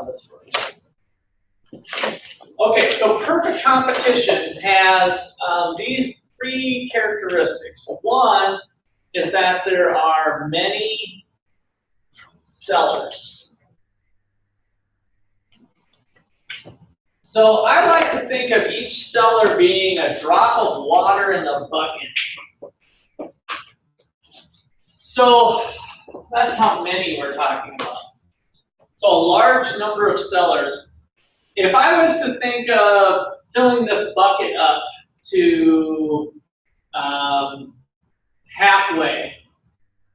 draw this for you. Okay, so perfect competition has these three characteristics. One is that there are many sellers. So I like to think of each seller being a drop of water in the bucket. So that's how many we're talking about. So a large number of sellers. If I was to think of filling this bucket up to halfway,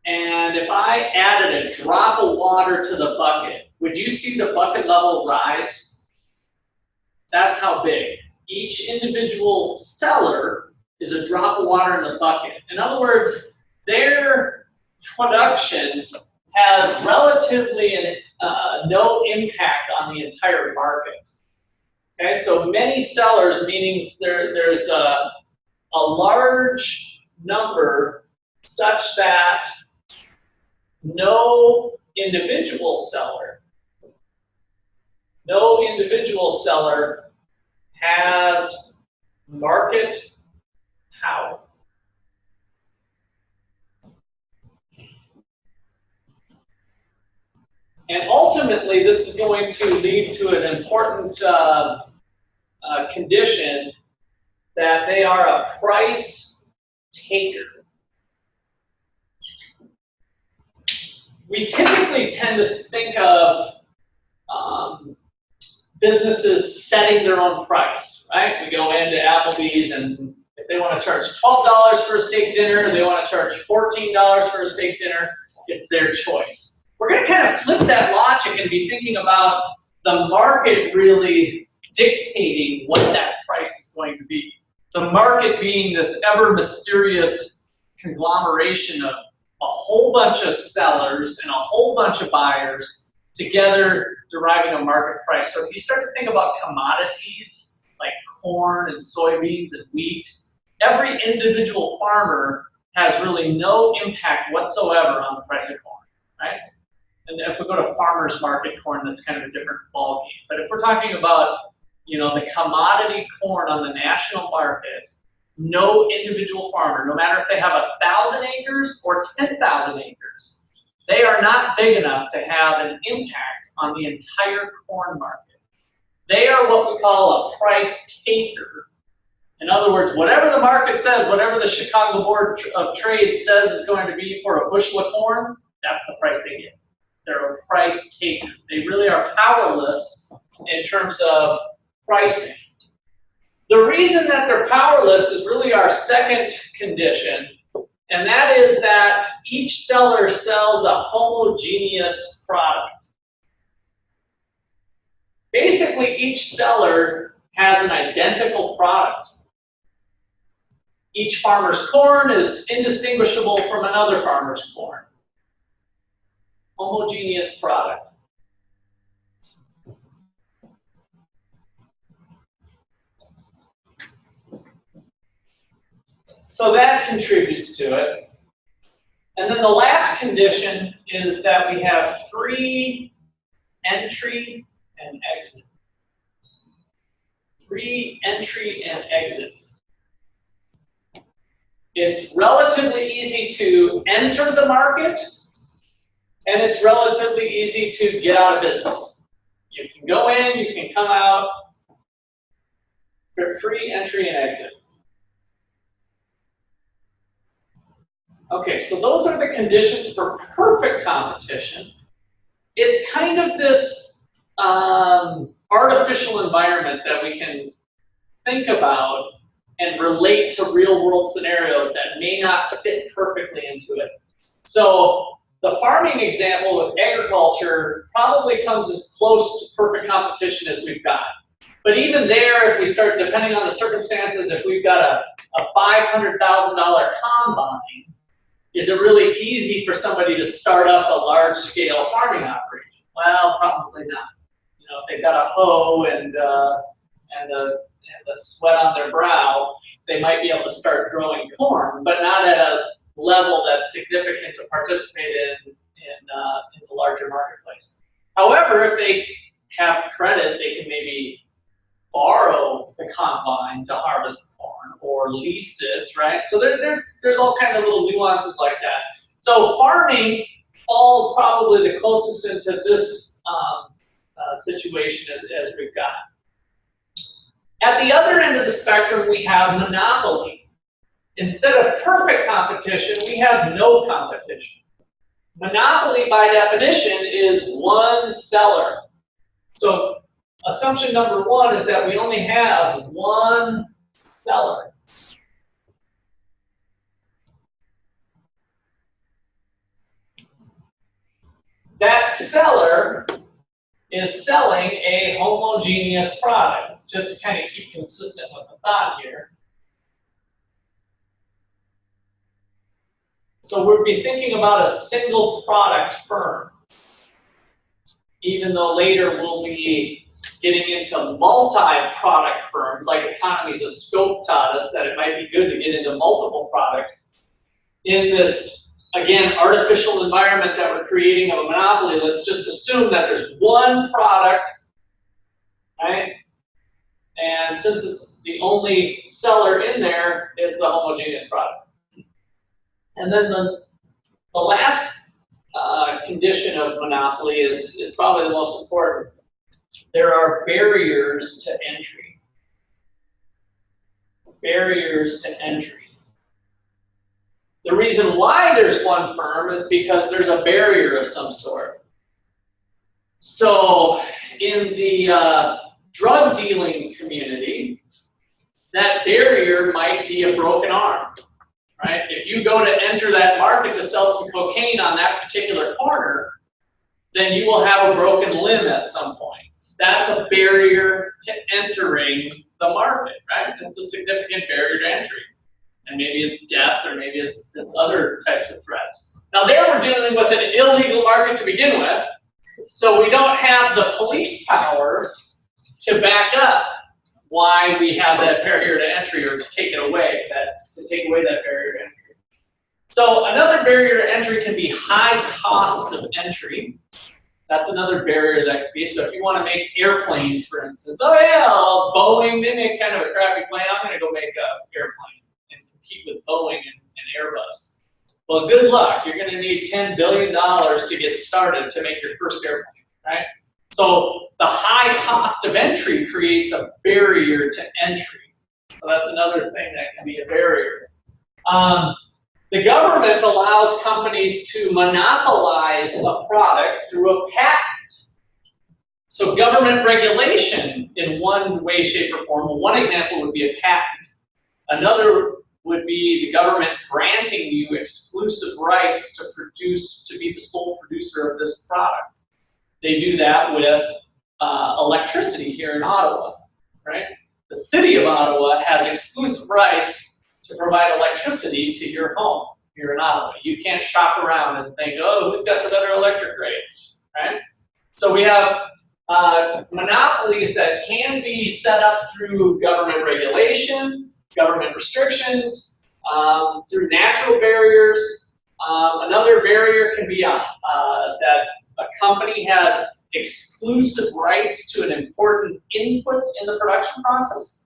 and if I added a drop of water to the bucket, would you see the bucket level rise? That's how big. Each individual seller is a drop of water in the bucket. In other words, their production has relatively no impact on the entire market. Okay, so many sellers meaning there's a large number such that no individual seller has market power. And ultimately, this is going to lead to an important condition that they are a price taker. We typically tend to think of businesses setting their own price, right? We go into Applebee's, and if they want to charge $12 for a steak dinner, they want to charge $14 for a steak dinner, it's their choice. We're going to kind of flip that logic and be thinking about the market really dictating what that price is going to be. The market being this ever mysterious conglomeration of a whole bunch of sellers and a whole bunch of buyers together deriving a market price. So if you start to think about commodities like corn and soybeans and wheat, every individual farmer has really no impact whatsoever on the price of corn, right? And if we go to farmers market corn, that's kind of a different ballgame. But if we're talking about, you know, the commodity corn on the national market, no individual farmer, no matter if they have 1,000 acres or 10,000 acres, they are not big enough to have an impact on the entire corn market. They are what we call a price taker. In other words, whatever the market says, whatever the Chicago Board of Trade says is going to be for a bushel of corn, that's the price they get. They're a price taker. They really are powerless in terms of pricing. The reason that they're powerless is really our second condition, and that is that each seller sells a homogeneous product. Basically, each seller has an identical product. Each farmer's corn is indistinguishable from another farmer's corn. Homogeneous product. So that contributes to it. And then the last condition is that we have free entry and exit. Free entry and exit. It's relatively easy to enter the market, and it's relatively easy to get out of business. You can go in, you can come out. For free entry and exit. Okay, so those are the conditions for perfect competition. It's kind of this artificial environment that we can think about and relate to real-world scenarios that may not fit perfectly into it. So the farming example with agriculture probably comes as close to perfect competition as we've got. But even there, if we start, depending on the circumstances, if we've got a $500,000 combine, is it really easy for somebody to start up a large-scale farming operation? Well, probably not. You know, if they've got a hoe and the sweat on their brow, they might be able to start growing corn, but not at a level that's significant to participate in the larger marketplace. However, if they credit, they can maybe borrow the combine to harvest corn or lease it, right? So there's all kind of little nuances like that. So farming falls probably the closest into this situation as we've got. At the other end of the spectrum, we have monopoly. Instead of perfect competition, we have no competition. Monopoly, by definition, is one seller. So assumption number one is that we only have one seller. That seller is selling a homogeneous product, just to kind of keep consistent with the thought here. So we'll be thinking about a single product firm, even though later we'll be getting into multi-product firms, like economies of scope taught us that it might be good to get into multiple products. In this, again, artificial environment that we're creating of a monopoly, let's just assume that there's one product, right? And since it's the only seller in there, it's a homogeneous product. And then the last condition of monopoly is probably the most important. There are barriers to entry. Barriers to entry. The reason why there's one firm is because there's a barrier of some sort. So in the drug dealing community, that barrier might be a broken arm. Right? If you go to enter that market to sell some cocaine on that particular corner, then you will have a broken limb at some point. That's a barrier to entering the market, right? It's a significant barrier to entry. And maybe it's death, or maybe it's other types of threats. Now there we're dealing with an illegal market to begin with, so we don't have the police power to back up why we have that barrier to entry, or to take it away, to take away that barrier to entry. So another barrier to entry can be high cost of entry. That's another barrier that could be. So if you want to make airplanes, for instance, oh yeah, Boeing, they make kind of a crappy plane, I'm going to go make an airplane and compete with Boeing and Airbus. Well, good luck. You're going to need $10 billion to get started to make your first airplane, right? So the high cost of entry creates a barrier to entry. So that's another thing that can be a barrier. The government allows companies to monopolize a product through a patent. So government regulation in one way, shape, or form, well, one example would be a patent. Another would be the government granting you exclusive rights to be the sole producer of this product. They do that with electricity here in Ottawa, right? The city of Ottawa has exclusive rights to provide electricity to your home here in Ottawa. You can't shop around and think, oh, who's got the better electric rates, right? So we have monopolies that can be set up through government regulation, government restrictions, through natural barriers. Another barrier can be that a company has exclusive rights to an important input in the production process.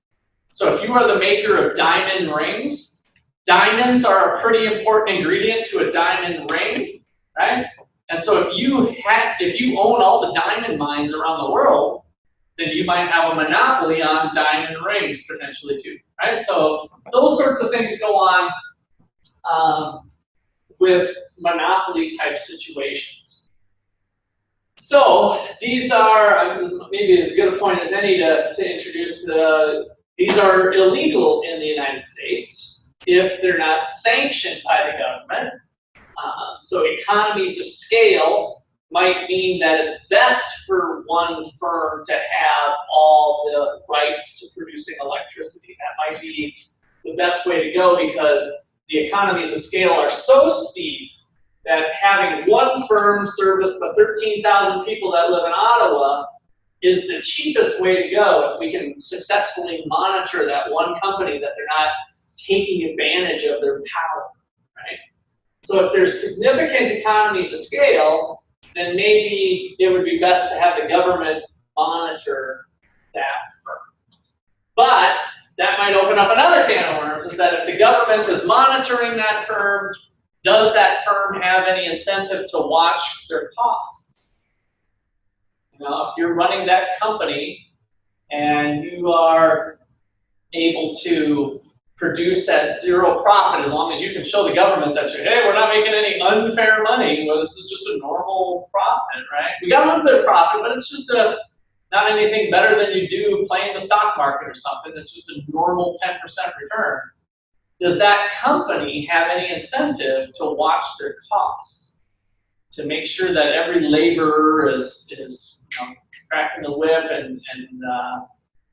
So if you are the maker of diamond rings, diamonds are a pretty important ingredient to a diamond ring, right? And so if you own all the diamond mines around the world, then you might have a monopoly on diamond rings potentially too, right? So those sorts of things go on with monopoly type situations. So these are maybe as good a point as any to introduce these are illegal in the United States if they're not sanctioned by the government. So economies of scale might mean that it's best for one firm to have all the rights to producing electricity. That might be the best way to go because the economies of scale are so steep that having one firm service the 13,000 people that live in Ottawa is the cheapest way to go if we can successfully monitor that one company that they're not taking advantage of their power, right? So if there's significant economies of scale, then maybe it would be best to have the government monitor that firm. But that might open up another can of worms, is that if the government is monitoring that firm, does that firm have any incentive to watch their costs? You know, if you're running that company and you are able to produce at zero profit, as long as you can show the government that you're, hey, we're not making any unfair money, well, this is just a normal profit, right? We got a little bit of profit, but it's just not anything better than you do playing the stock market or something. It's just a normal 10% return. Does that company have any incentive to watch their costs, to make sure that every laborer is you know, cracking the whip, and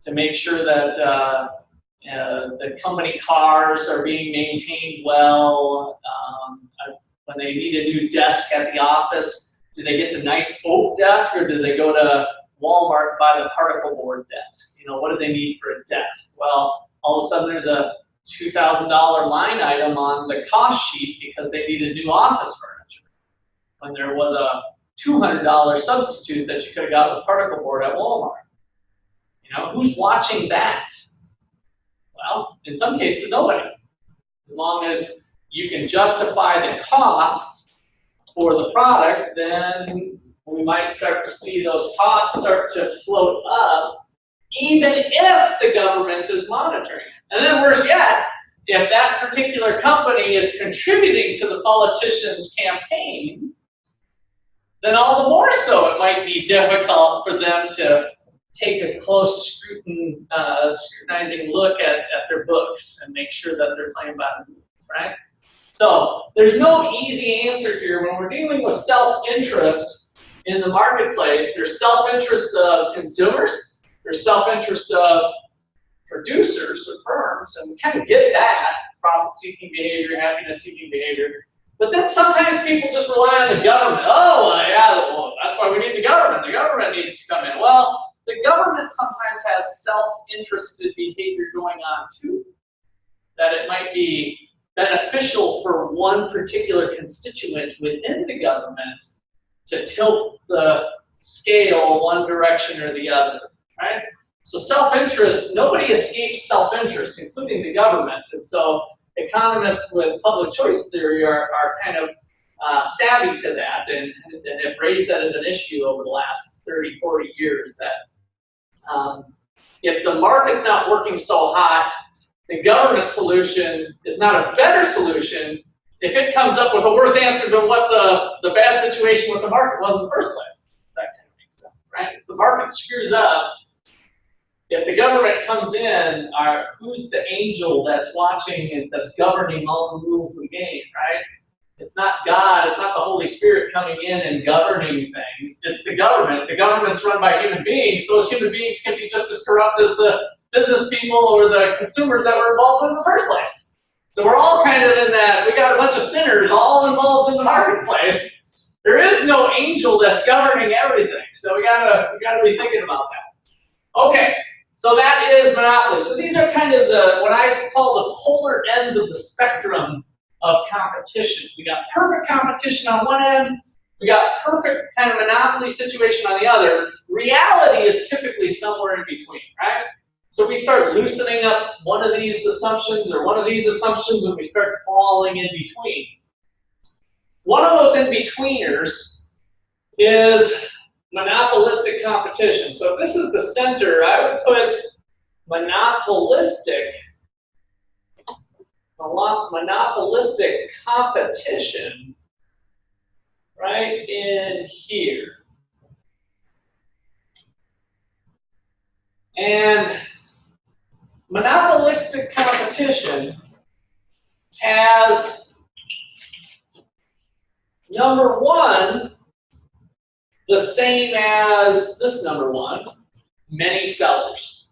to make sure that the company cars are being maintained well? When they need a new desk at the office, do they get the nice oak desk, or do they go to Walmart and buy the particle board desk? You know, what do they need for a desk? Well, all of a sudden there's a $2,000 line item on the cost sheet because they need a new office furniture, when there was a $200 substitute that you could have got with particle board at Walmart. You know, who's watching that? Well, in some cases, nobody. As long as you can justify the cost for the product, then we might start to see those costs start to float up, even if the government is monitoring it. And then worse yet, if that particular company is contributing to the politician's campaign, then all the more so it might be difficult for them to take a close scrutinizing look at their books and make sure that they're playing by the rules, right? So there's no easy answer here. When we're dealing with self-interest in the marketplace, there's self-interest of consumers, there's self-interest of producers or firms, and we kind of get that, profit-seeking behavior, happiness-seeking behavior. But then sometimes people just rely on the government. Oh, well, yeah, well, that's why we need the government. The government needs to come in. Well, the government sometimes has self-interested behavior going on too, that it might be beneficial for one particular constituent within the government to tilt the scale one direction or the other, right? So self-interest, nobody escapes self-interest, including the government. And so economists with public choice theory are kind of savvy to that, and have raised that as an issue over the last 30, 40 years, that if the market's not working so hot, the government solution is not a better solution if it comes up with a worse answer than what the bad situation with the market was in the first place. That kind of makes sense, right? If the market screws up, if the government comes in, who's the angel that's watching and that's governing all the rules of the game, right? It's not God, it's not the Holy Spirit coming in and governing things. It's the government. The government's run by human beings. Those human beings can be just as corrupt as the business people or the consumers that were involved in the first place. So we're all kind of in that, we got a bunch of sinners all involved in the marketplace. There is no angel that's governing everything. So we gotta be thinking about that. Okay, so that is monopoly. So these are kind of what I call the polar ends of the spectrum of competition. We got perfect competition on one end, we got perfect kind of monopoly situation on the other. Reality is typically somewhere in between, right? So we start loosening up one of these assumptions or one of these assumptions, and we start falling in between. One of those in-betweeners is monopolistic competition. So if this is the center, I would put monopolistic competition right in here. And monopolistic competition has, number one, the same as this number one, many sellers.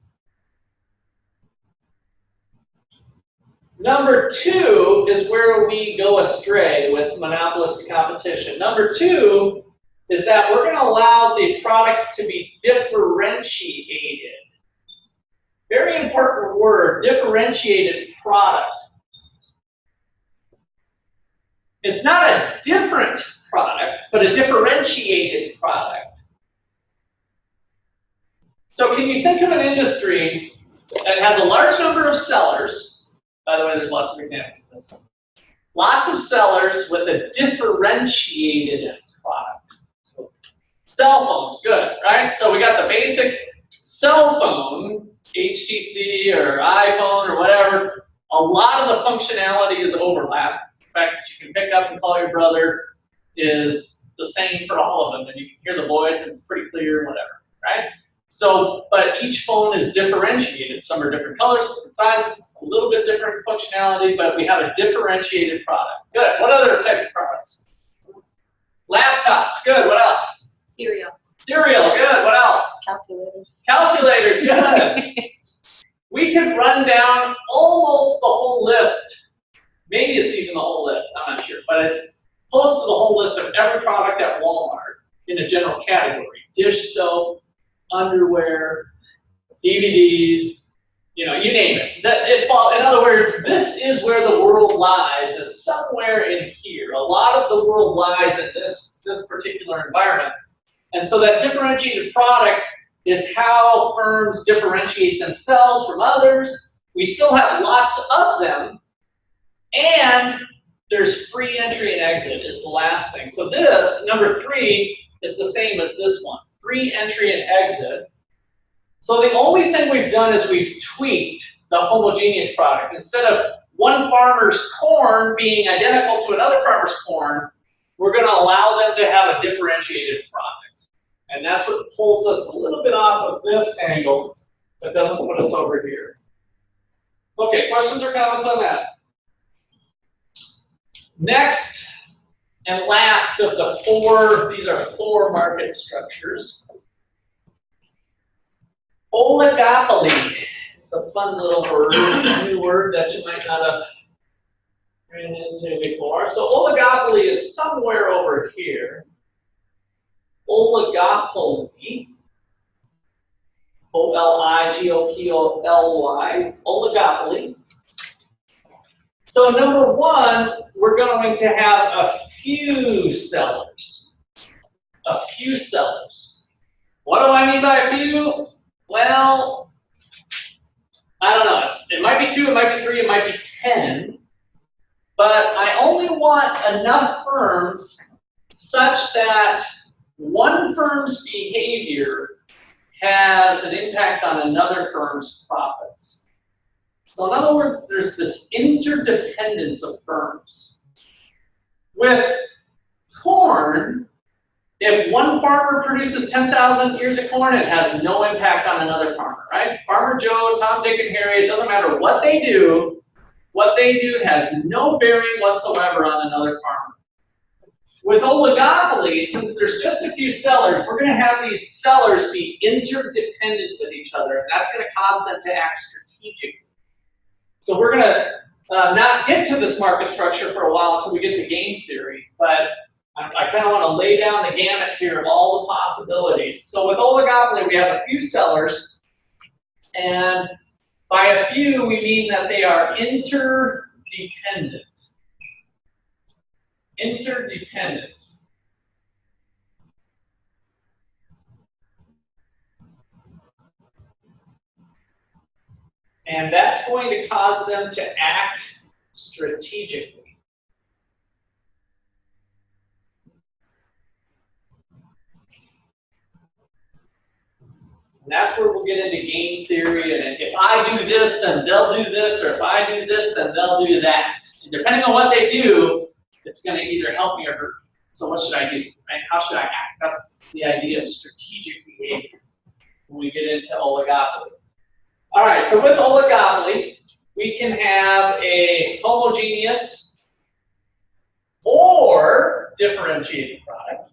Number two is where we go astray with monopolistic competition. Number two is that we're going to allow the products to be differentiated. Very important word, differentiated product. It's not a different product, but a differentiated product. So can you think of an industry that has a large number of sellers? By the way, there's lots of examples of this. Lots of sellers with a differentiated product. So cell phones, good, right? So we got the basic cell phone, HTC or iPhone or whatever. A lot of the functionality is overlap. The fact that you can pick up and call your brother is the same for all of them, and you can hear the voice and it's pretty clear, whatever, right? So, but each phone is differentiated. Some are different colors, different sizes, a little bit different functionality, but we have a differentiated product. Good. What other types of products? Laptops. Good. What else? Cereal. Cereal. Good. What else? Calculators. Calculators. Good. We could run down almost the whole list. Maybe it's even the whole list. I'm not sure, but it's close to the whole list of every product at Walmart in a general category. Dish soap, underwear, DVDs, you know, you name it. In other words, this is where the world lies, is somewhere in here. A lot of the world lies in this particular environment. And so that differentiated product is how firms differentiate themselves from others. We still have lots of them, and there's free entry and exit is the last thing. So this, number 3, is the same as this one. Free entry and exit. So the only thing we've done is we've tweaked the homogeneous product. Instead of one farmer's corn being identical to another farmer's corn, we're going to allow them to have a differentiated product. And that's what pulls us a little bit off of this angle, but doesn't put us over here. Okay, questions or comments on that? Next and last of the 4, these are 4 market structures. Oligopoly is the fun little word, new word that you might not have ran into before. So oligopoly is somewhere over here. Oligopoly, O-L-I-G-O-P-O-L-Y, oligopoly. So number 1, we're going to have a few sellers. A few sellers. What do I mean by a few? Well, I don't know. It might be 2, it might be 3, it might be 10. But I only want enough firms such that one firm's behavior has an impact on another firm's profits. So in other words, there's this interdependence of firms. With corn, if one farmer produces 10,000 ears of corn, it has no impact on another farmer, right? Farmer Joe, Tom, Dick, and Harry, it doesn't matter what they do has no bearing whatsoever on another farmer. With oligopoly, since there's just a few sellers, we're going to have these sellers be interdependent with each other, and that's going to cause them to act strategically. So we're going to not get to this market structure for a while until we get to game theory, but I kind of want to lay down the gamut here of all the possibilities. So with oligopoly, we have a few sellers, and by a few, we mean that they are interdependent. Interdependent. And that's going to cause them to act strategically. And that's where we'll get into game theory, and if I do this, then they'll do this, or if I do this, then they'll do that. And depending on what they do, it's going to either help me or hurt me. So what should I do? Right? How should I act? That's the idea of strategic behavior when we get into oligopoly. All right, so with oligopoly, we can have a homogeneous or differentiated product.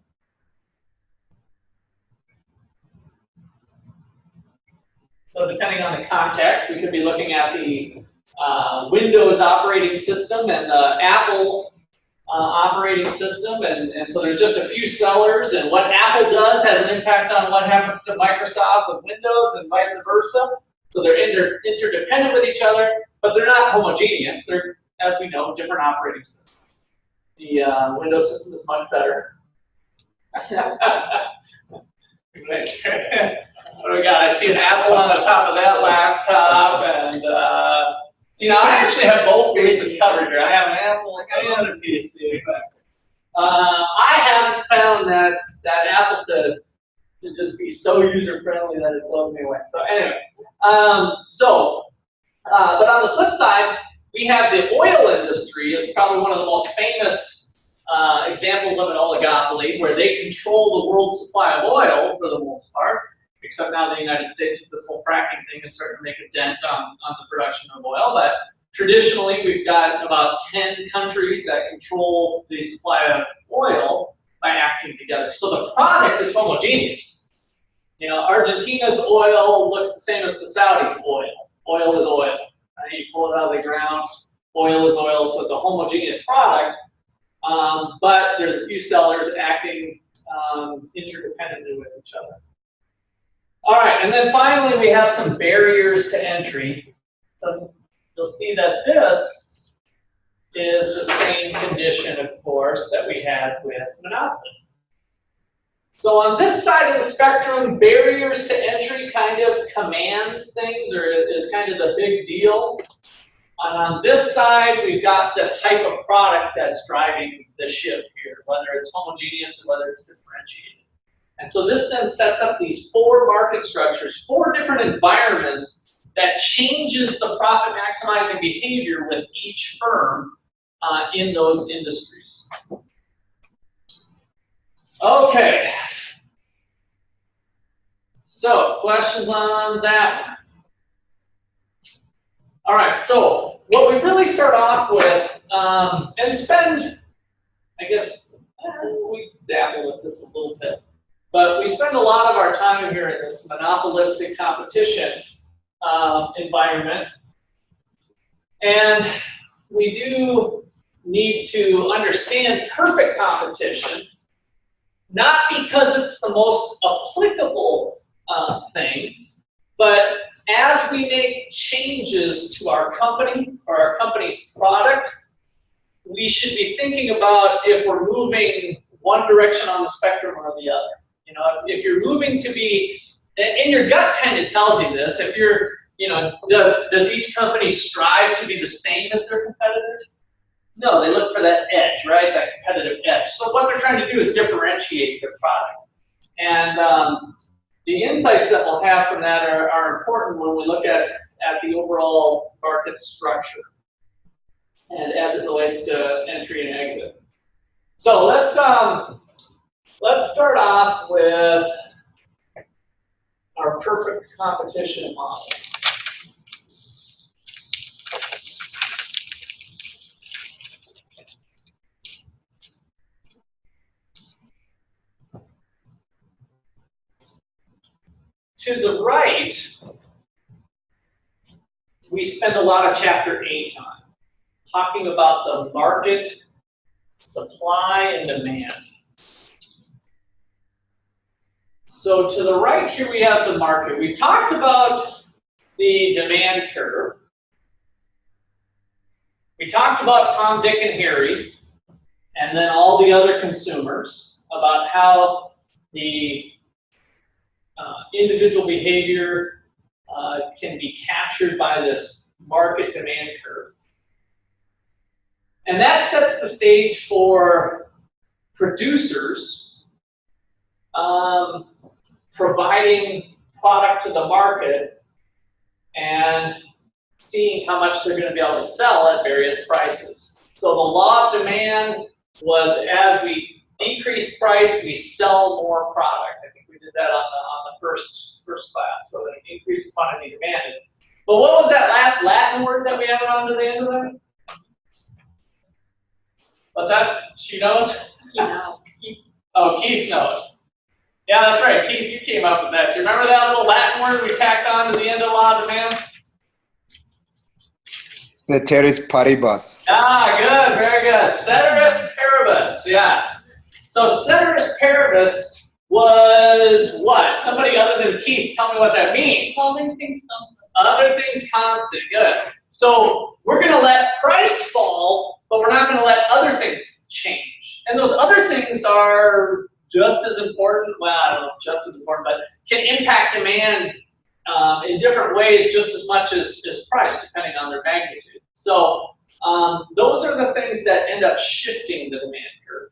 So depending on the context, we could be looking at the Windows operating system and the Apple operating system, and so there's just a few sellers, and what Apple does has an impact on what happens to Microsoft with Windows and vice versa. So they're interdependent with each other, but they're not homogeneous. They're, as we know, different operating systems. The Windows system is much better. What What do we got? I see an apple on the top of that laptop, and see, now I actually have both bases covered here. I have an apple and a PC. I haven't found that apple to just be so user friendly that it blows me away. So anyway, but on the flip side, we have the oil industry is probably one of the most famous examples of an oligopoly, where they control the world's supply of oil for the most part. Except now the United States with this whole fracking thing is starting to make a dent on the production of oil. But traditionally, we've got about 10 countries that control the supply of oil by acting together. So the product is homogeneous. You know, Argentina's oil looks the same as the Saudis' oil. Oil is oil. Right? You pull it out of the ground, oil is oil, so it's a homogeneous product. But there's a few sellers acting interdependently with each other. All right, and then finally we have some barriers to entry. So you'll see that this is the same condition, of course, that we had with monopoly. So on this side of the spectrum, barriers to entry kind of commands things, or is kind of the big deal. And on this side, we've got the type of product that's driving the ship here, whether it's homogeneous or whether it's differentiated. And so this then sets up these 4 market structures, 4 different environments that changes the profit maximizing behavior with each firm in those industries. Okay. So, questions on that one? All right, so what we really start off with, and spend, I guess, we dabble with this a little bit. But we spend a lot of our time here in this monopolistic competition environment. And we do need to understand perfect competition, not because it's the most applicable thing, but as we make changes to our company or our company's product, we should be thinking about if we're moving one direction on the spectrum or the other. You know, if you're moving to be, and your gut kind of tells you this, if you're, you know, does each company strive to be the same as their competitors? No, they look for that edge, right? That competitive edge. So what they're trying to do is differentiate their product. And the insights that we'll have from that are important when we look at the overall market structure and as it relates to entry and exit. So let's start off with our perfect competition model. To the right, we spend a lot of chapter 8 on talking about the market, supply, and demand. So to the right here, we have the market. We've talked about the demand curve. We talked about Tom, Dick, and Harry, and then all the other consumers, about how the individual behavior can be captured by this market demand curve. And that sets the stage for producers providing product to the market and seeing how much they're going to be able to sell at various prices. So the law of demand was, as we decrease price, we sell more product. I think we did that on the first class, so that increased quantity demanded. But what was that last Latin word that we added on to the end of that? What's that? She knows? No. Oh, Keith knows. Yeah, that's right. Keith, you came up with that. Do you remember that little Latin word we tacked on to the end of law of demand? Ceteris paribus. Ah, good, very good. Ceteris paribus, yes. So ceteris paribus was what? Somebody other than Keith, tell me what that means. Holding things constant. Other things constant, good. So we're going to let price fall, but we're not going to let other things change. And those other things are just as important, well, I don't know if just as important, but can impact demand in different ways just as much as price, depending on their magnitude. So those are the things that end up shifting the demand curve.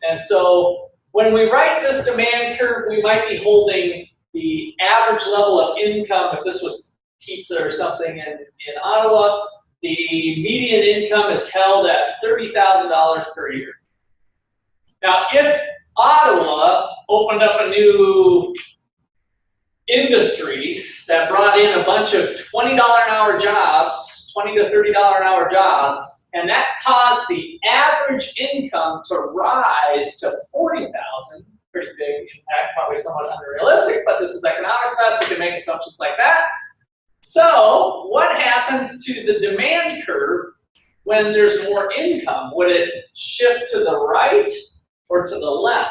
And so when we write this demand curve, we might be holding the average level of income, if this was pizza or something in Ottawa, the median income is held at $30,000 per year. Now, if Ottawa opened up a new industry that brought in a bunch of $20 an hour jobs, $20 to $30 an hour jobs, and that caused the average income to rise to $40,000, pretty big impact, probably somewhat unrealistic, but this is economics class, we can make assumptions like that. So, what happens to the demand curve when there's more income? Would it shift to the right or to the left?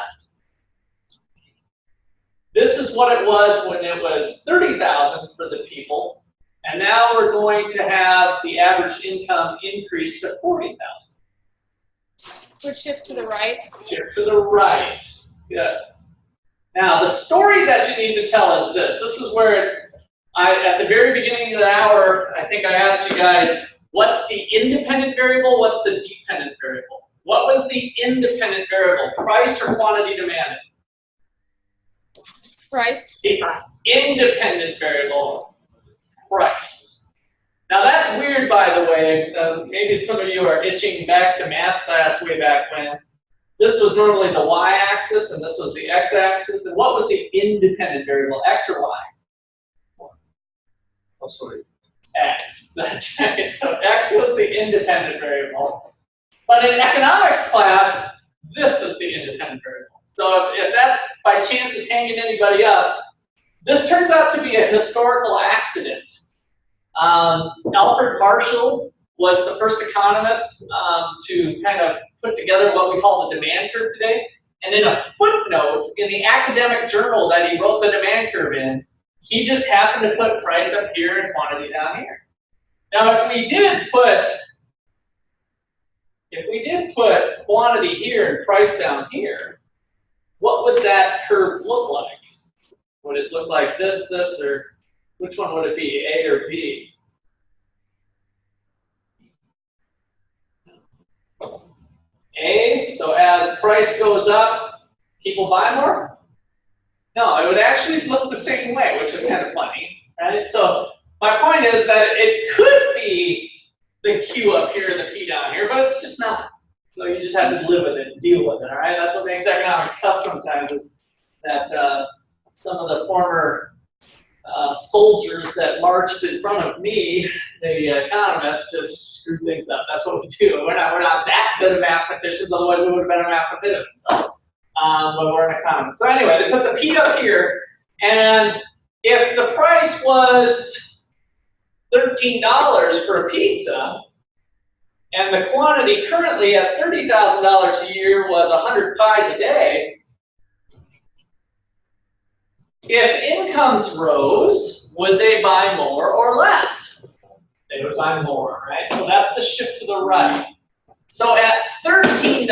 This is what it was when it was $30,000 for the people, and now we're going to have the average income increase to $40,000. Would shift to the right? Shift to the right. Good. Now, the story that you need to tell is this. This is where at the very beginning of the hour, I think I asked you guys, what's the independent variable, what's the dependent variable? What was the independent variable, price or quantity demanded? Price. The independent variable, price. Now that's weird, by the way. Maybe some of you are itching back to math class way back when. This was normally the y-axis, and this was the x-axis. And what was the independent variable, x or y? Oh, sorry. X. That's right. So x was the independent variable. But in economics class, this is the independent variable. So if that, by chance, is hanging anybody up, this turns out to be a historical accident. Alfred Marshall was the first economist to kind of put together what we call the demand curve today. And in a footnote in the academic journal that he wrote the demand curve in, he just happened to put price up here and quantity down here. Now, if we did put quantity here and price down here, what would that curve look like? Would it look like this, or which one would it be, A or B? A, so as price goes up, people buy more? No, it would actually look the same way, which is kind of funny, right? So my point is that it could be the Q up here and the P down here, but it's just not. So you just have to live with it and deal with it, all right? That's what makes economics tough sometimes, is that some of the former soldiers that marched in front of me, the economists, just screw things up. That's what we do. We're not that good of mathematicians, otherwise we would have been a mathematician. So, but we're an economist. So anyway, they put the P up here, and if the price was $13 for a pizza, and the quantity currently at $30,000 a year was 100 pies a day, if incomes rose, would they buy more or less? They would buy more, right? So that's the shift to the right. So at $13,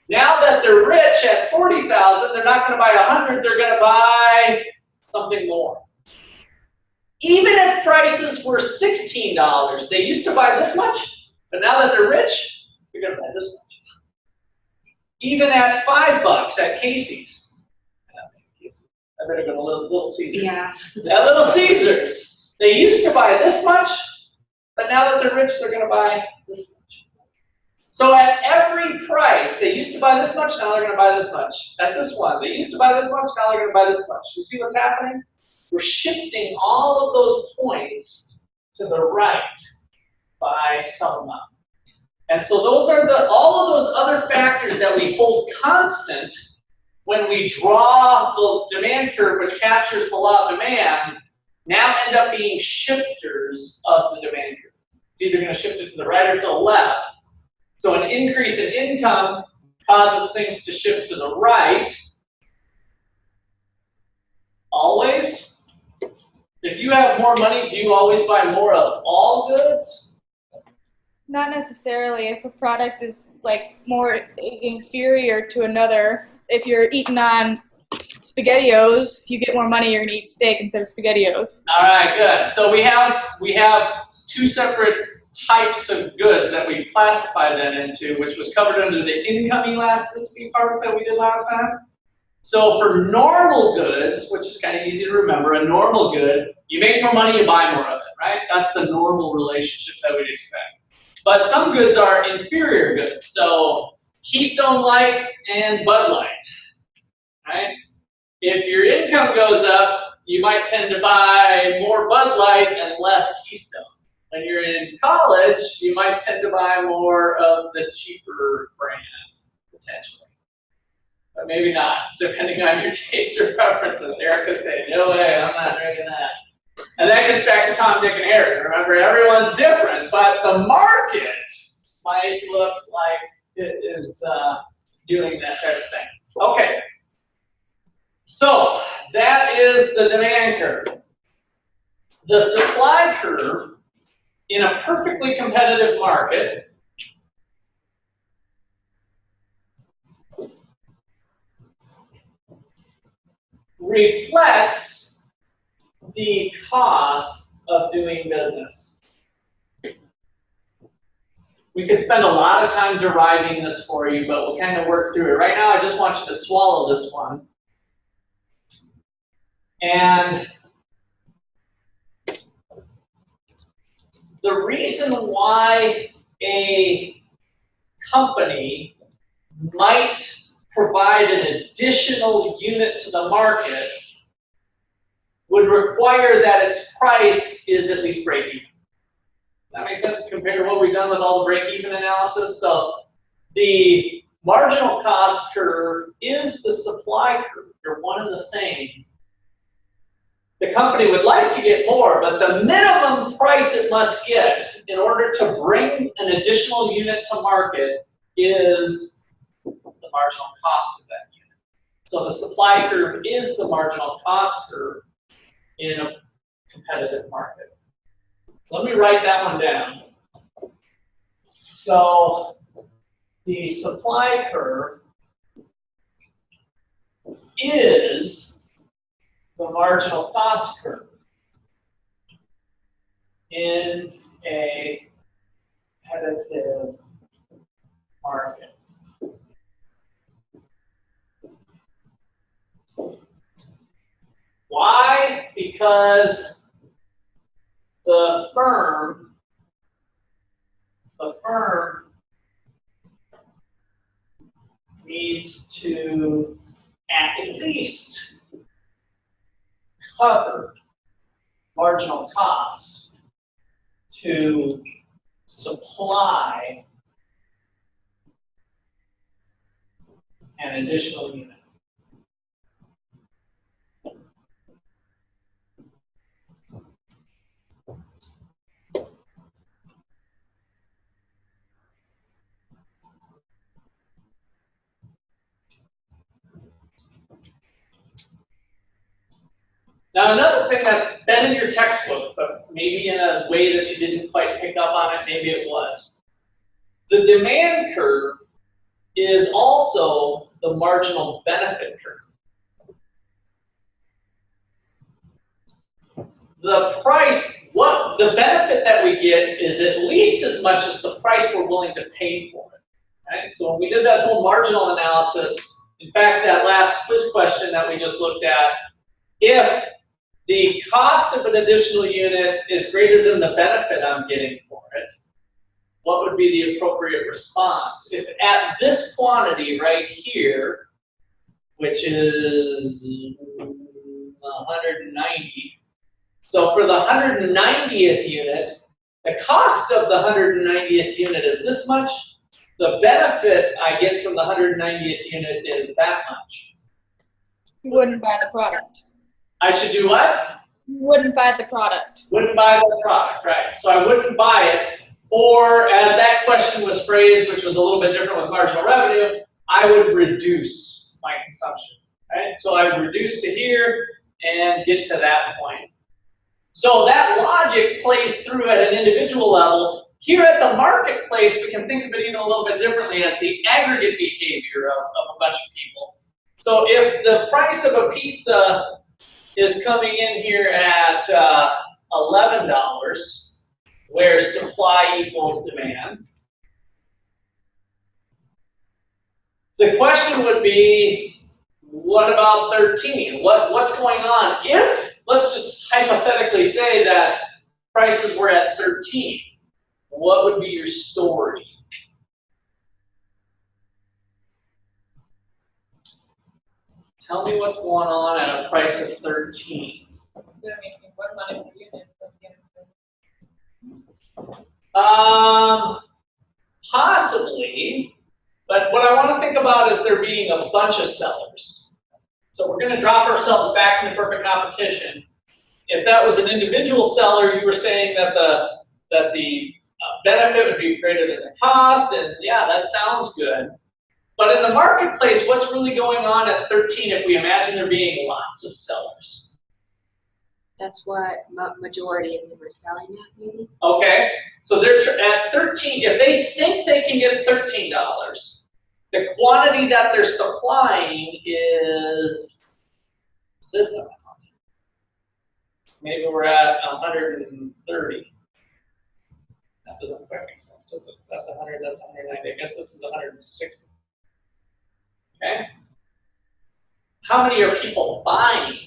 now that they're rich at $40,000, they're not going to buy 100, they're going to buy something more. Even if prices were $16, they used to buy this much, but now that they're rich, they're going to buy this much. Even at $5 at Casey's. I better go to Little Caesars. Yeah. At Little Caesars, they used to buy this much, but now that they're rich, they're going to buy this much. So at every price, they used to buy this much, now they're going to buy this much. At this one, they used to buy this much, now they're going to buy this much. You see what's happening? We're shifting all of those points to the right by some amount. And so those are all of those other factors that we hold constant when we draw the demand curve, which captures the law of demand, now end up being shifters of the demand curve. It's either going to shift it to the right or to the left. So an increase in income causes things to shift to the right. Always. If you have more money, do you always buy more of all goods? Not necessarily. If a product is inferior to another, if you're eating on SpaghettiOs, if you get more money, you're gonna eat steak instead of SpaghettiOs. All right, good. So we have two separate types of goods that we classify that into, which was covered under the income elasticity part that we did last time. So for normal goods, which is kind of easy to remember, a normal good, you make more money, you buy more of it, right? That's the normal relationship that we'd expect. But some goods are inferior goods, so Keystone Light and Bud Light, right? If your income goes up, you might tend to buy more Bud Light and less Keystone. When you're in college, you might tend to buy more of the cheaper brand, potentially. But maybe not, depending on your taste or preferences. Erica said, no way, I'm not drinking that. And that gets back to Tom, Dick, and Harry. Remember, everyone's different, but the market might look like it is doing that type of thing. Okay, so that is the demand curve. The supply curve in a perfectly competitive market reflects the cost of doing business. We could spend a lot of time deriving this for you, but we'll kind of work through it. Right now, I just want you to swallow this one. And the reason why a company might provide an additional unit to the market would require that its price is at least break-even. That makes sense compared to what we've done with all the break-even analysis. So the marginal cost curve is the supply curve. They're one and the same. The company would like to get more, but the minimum price it must get in order to bring an additional unit to market is the marginal cost of that unit. So the supply curve is the marginal cost curve in a competitive market. Let me write that one down. So the supply curve is the marginal cost curve in a competitive market. Why? Because the firm needs to at least cover marginal cost to supply an additional unit. Now, another thing that's been in your textbook, but maybe in a way that you didn't quite pick up on it, maybe it was. The demand curve is also the marginal benefit curve. The price, the benefit that we get is at least as much as the price we're willing to pay for it. Right? So when we did that whole marginal analysis, in fact, that last quiz question that we just looked at, if the cost of an additional unit is greater than the benefit I'm getting for it, what would be the appropriate response? If at this quantity right here, which is 190, so for the 190th unit, the cost of the 190th unit is this much, the benefit I get from the 190th unit is that much. You wouldn't buy the product. I should do what? You wouldn't buy the product. Wouldn't buy the product, right. So I wouldn't buy it, or as that question was phrased, which was a little bit different with marginal revenue, I would reduce my consumption, right? So I would reduce to here and get to that point. So that logic plays through at an individual level. Here at the marketplace, we can think of it even a little bit differently as the aggregate behavior of a bunch of people. So if the price of a pizza is coming in here at $11, where supply equals demand, the question would be, what about 13? What's going on? If, let's just hypothetically say that prices were at 13, what would be your story? Tell me what's going on at a price of 13. Possibly, but what I want to think about is there being a bunch of sellers. So we're going to drop ourselves back into perfect competition. If that was an individual seller, you were saying that the benefit would be greater than the cost, and yeah, that sounds good. But in the marketplace, what's really going on at 13 if we imagine there being lots of sellers? That's what majority of them are selling at, maybe. Okay, so they're at 13. If they think they can get $13, the quantity that they're supplying is this amount. Maybe we're at 130. That doesn't quite make sense. So that's 100. That's 190. I guess this is 160. Okay. How many are people buying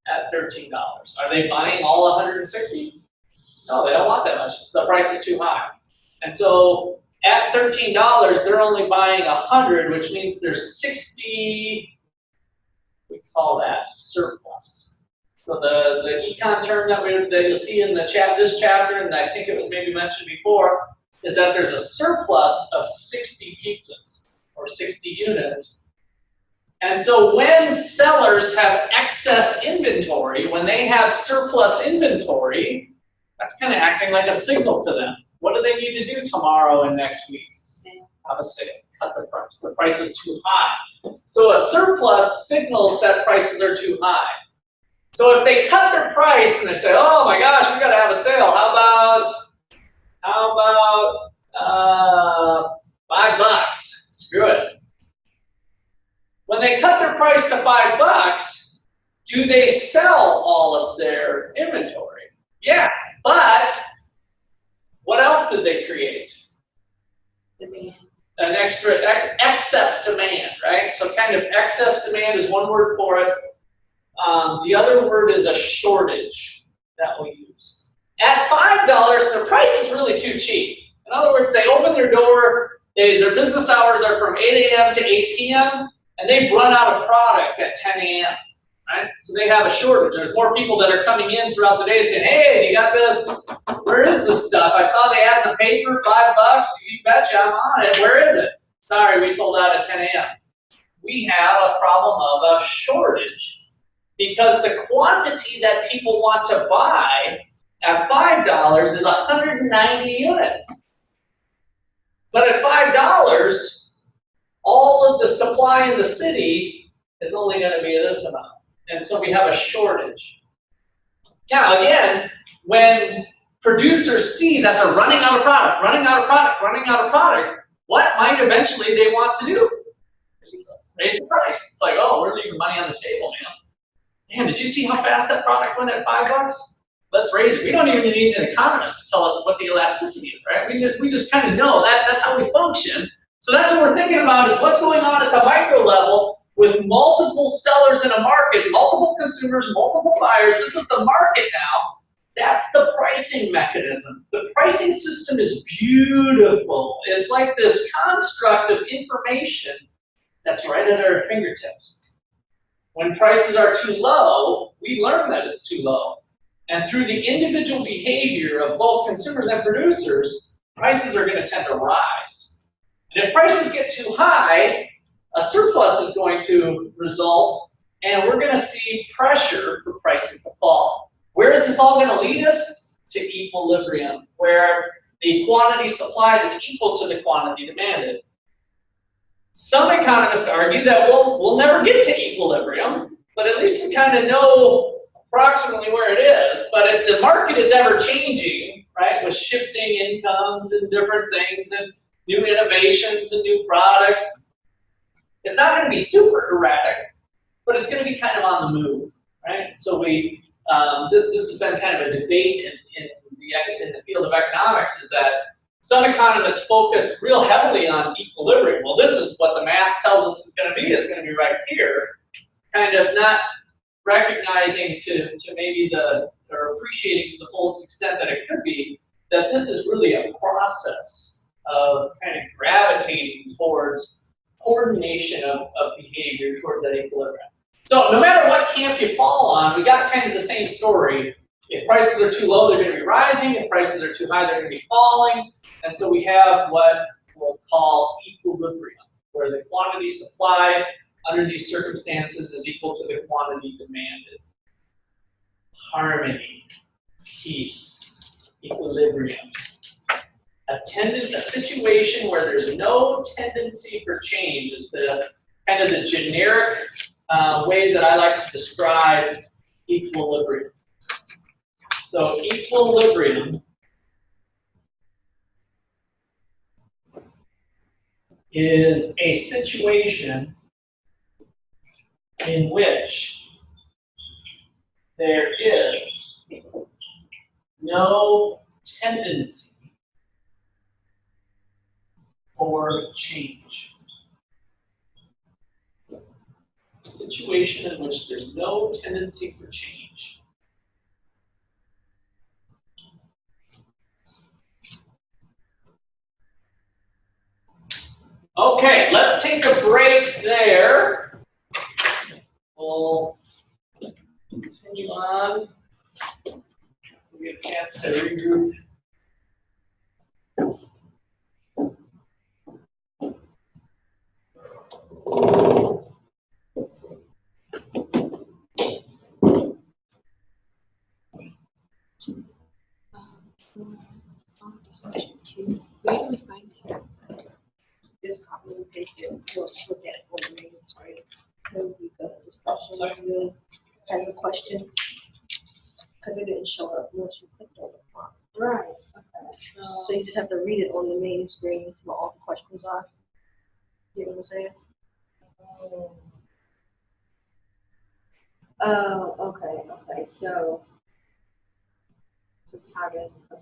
at $13? Are they buying all 160? No, they don't want that much. The price is too high. And so at $13, they're only buying 100, which means there's 60, we call that surplus. So the Econ term that you'll see in the this chapter, and I think it was maybe mentioned before, is that there's a surplus of 60 pizzas or 60 units. And so when sellers have excess inventory, when they have surplus inventory, that's kind of acting like a signal to them. What do they need to do tomorrow and next week? Have a sale, cut the price. The price is too high. So a surplus signals that prices are too high. So if they cut their price and they say, oh my gosh, we got to have a sale. How about $5? Screw it. When they cut their price to $5, do they sell all of their inventory? Yeah, but what else did they create? Demand. An extra excess demand, right? So kind of excess demand is one word for it. The other word is a shortage that we use. At $5, their price is really too cheap. In other words, they open their door, their business hours are from 8 a.m. to 8 p.m., and they've run out of product at 10 a.m., right? So they have a shortage. There's more people that are coming in throughout the day saying, hey, you got this? Where is this stuff? I saw the ad in the paper, $5. You betcha, I'm on it. Where is it? Sorry, we sold out at 10 a.m. We have a problem of a shortage because the quantity that people want to buy at $5 is 190 units. But at $5, all of the supply in the city is only going to be this amount. And so we have a shortage. Now, again, when producers see that they're running out of product, what might eventually they want to do? Raise the price. It's like, oh, we're leaving money on the table, man. Man, did you see how fast that product went at $5? Let's raise it. We don't even need an economist to tell us what the elasticity is, right? We just kind of know that. That's how we function. So that's what we're thinking about is what's going on at the micro level with multiple sellers in a market, multiple consumers, multiple buyers. This is the market now. That's the pricing mechanism. The pricing system is beautiful. It's like this construct of information that's right at our fingertips. When prices are too low, we learn that it's too low. And through the individual behavior of both consumers and producers, prices are going to tend to rise. And if prices get too high, a surplus is going to result, and we're going to see pressure for prices to fall. Where is this all going to lead us? To equilibrium, where the quantity supplied is equal to the quantity demanded. Some economists argue that we'll never get to equilibrium, but at least we kind of know approximately where it is. But if the market is ever changing, right, with shifting incomes and different things and new innovations and new products, it's not going to be super erratic, but it's going to be kind of on the move, right? So this has been kind of a debate in the field of economics, is that some economists focus real heavily on equilibrium. Well, this is what the math tells us it's going to be. It's going to be right here, kind of not recognizing to maybe or appreciating to the fullest extent that it could be, that this is really a process of kind of gravitating towards coordination of behavior towards that equilibrium. So no matter what camp you fall on, we got kind of the same story. If prices are too low, they're going to be rising. If prices are too high, they're going to be falling. And so we have what we'll call equilibrium, where the quantity supplied under these circumstances is equal to the quantity demanded. Harmony, peace, equilibrium. A situation where there's no tendency for change is the kind of the generic way that I like to describe equilibrium. So equilibrium is a situation in which there is no tendency for change. A situation in which there's no tendency for change. Okay, let's take a break there. We'll continue on. We'll get a chance to regroup. Discussion 2. Where do we find that? Just copy and paste it. We'll look at it on the main screen. Then we go to discussion with has a question because it didn't show up once you clicked on the prompt. Right. Okay. So you just have to read it on the main screen where all the questions are. You know what I'm saying? Oh, okay, okay. So target. Okay.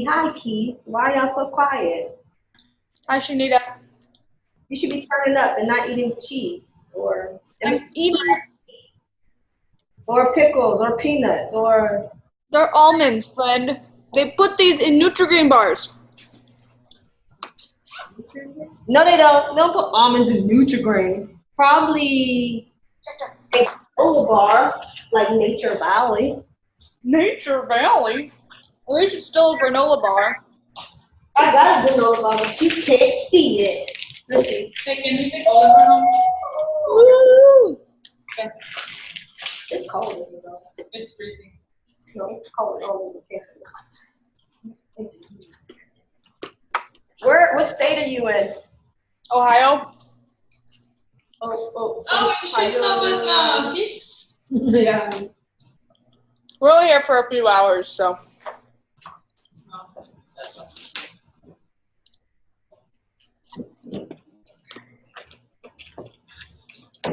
Key. Hi, Key. Why are y'all so quiet? Hi, Shanita. You should be turning up and not eating cheese or I'm eating. pickles or peanuts or. They're almonds, friend. They put these in Nutri-Grain bars. No, they don't. They don't put almonds in Nutri-Grain. Probably a granola bar like Nature Valley. Nature Valley? At least it's still a granola bar. I got a granola bar, but you can't see it. Let's see. Hey, can you take all of them? Woo! It's cold in here though. It's freezing. No, it's cold all over the campus. What state are you in? Ohio? Oh, she's up with yeah. We're only here for a few hours, so.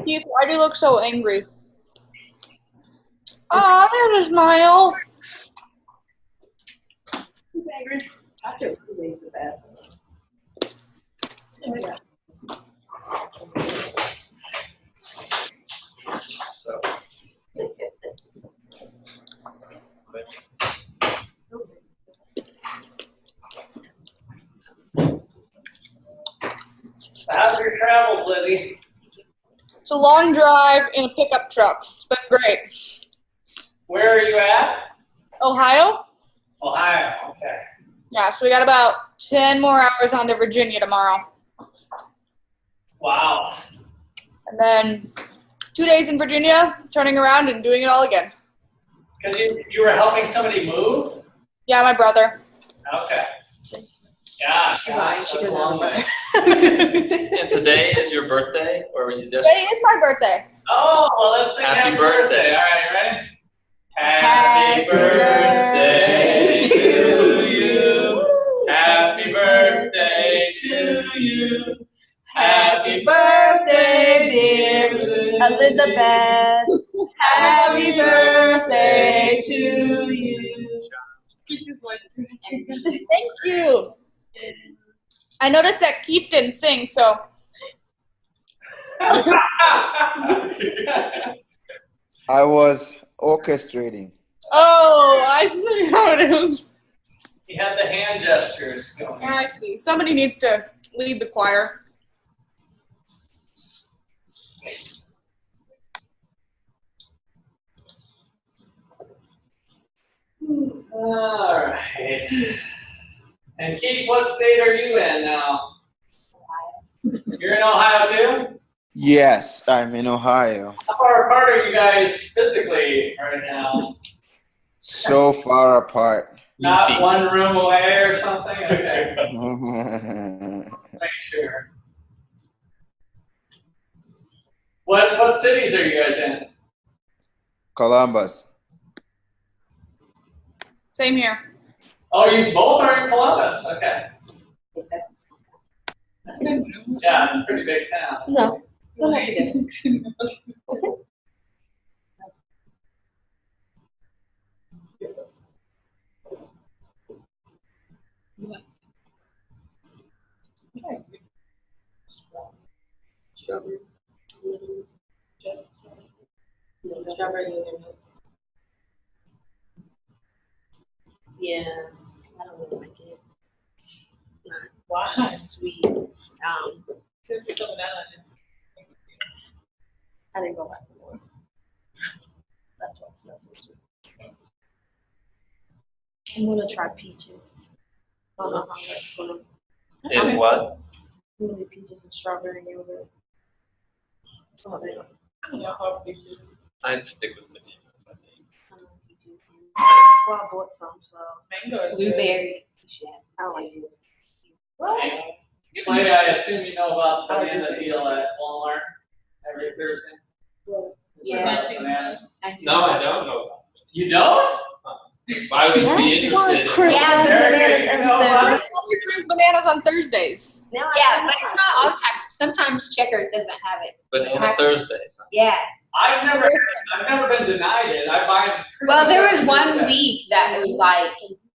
Keith, why do you look so angry? Ah, there's a smile. He's angry. I feel too late for that. Yeah. So, How's your travels, Libby? It's a long drive in a pickup truck. It's been great. Where are you at? Ohio? Ohio, okay. Yeah, so we got about 10 more hours on to Virginia tomorrow. Wow. And then 2 days in Virginia, turning around and doing it all again. Because you were helping somebody move? Yeah, my brother. Okay. Yeah, She's lying, she that's a doesn't long have a way. and today is your birthday, or were you just? Today is my birthday. Oh, well, let's sing Happy happy birthday. birthday. All right, ready? Happy birthday birthday to you. Happy birthday to you. Happy birthday, dear Elizabeth. Happy birthday to you. Thank you. I noticed that Keith didn't sing, so. I was orchestrating. Oh, I see how it is. He had the hand gestures going. I see. Somebody needs to lead the choir. All right. And Keith, what state are you in now? You're in Ohio too? Yes, I'm in Ohio. How far apart are you guys physically right now? So far apart. Not one room away or something? Okay, make sure. What cities are you guys in? Columbus. Same here. Oh, you both are in Columbus. Okay. Yeah, it's a pretty big town. No, don't have to get it. Yeah, I don't really like it. Why? Not sweet. I didn't go back anymore. That's why it's not so sweet. I'm gonna try peaches. I don't know how that's gonna. In what? Really peaches and strawberry yogurt. Oh, they don't. I'd stick with bananas, I think. Well, I bought some, so Blueberries. I don't like it. Clay, I assume you know about the banana deal at Walmart every Thursday? Yeah. Bananas. I do. No, I don't know. You don't? Why would you be That's why interested in Chris it? Yeah, has Very bananas good. every You know what? Thursday. Always brings bananas on Thursdays. Now I Yeah, know but it's why. not all the time. Sometimes Checkers doesn't have it. Banana Thursdays. Huh? Yeah. I've never been denied it. I buy it. Well, there was one week that it was like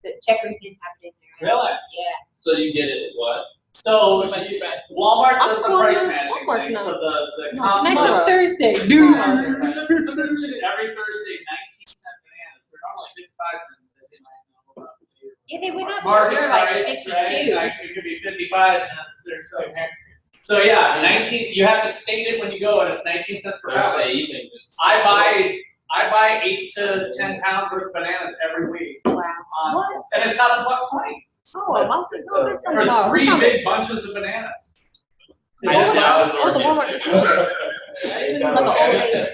The checkers didn't have it in there. Really? Yeah. So you get it, what? So Walmart does the Walmart- price matching Walmart's thing, not- so the No, comp- it's Next Tomorrow. Thursday. Every Thursday, 19-cent bananas. They're normally 55 cents. As you might know, Yeah, they went up market there by price, right? 52. Like it could be 55 cents or something. So yeah, 19. You have to state it when you go, and it's 19 cents per pound. Thursday evening, just. I buy 8 to 10 pounds worth of bananas every week, Wow. and it costs $1.20 Oh, a month ago, that's for tomorrow. 3 big bunches of bananas. And now it's Oh, the organic. Walmart. Like an old lady.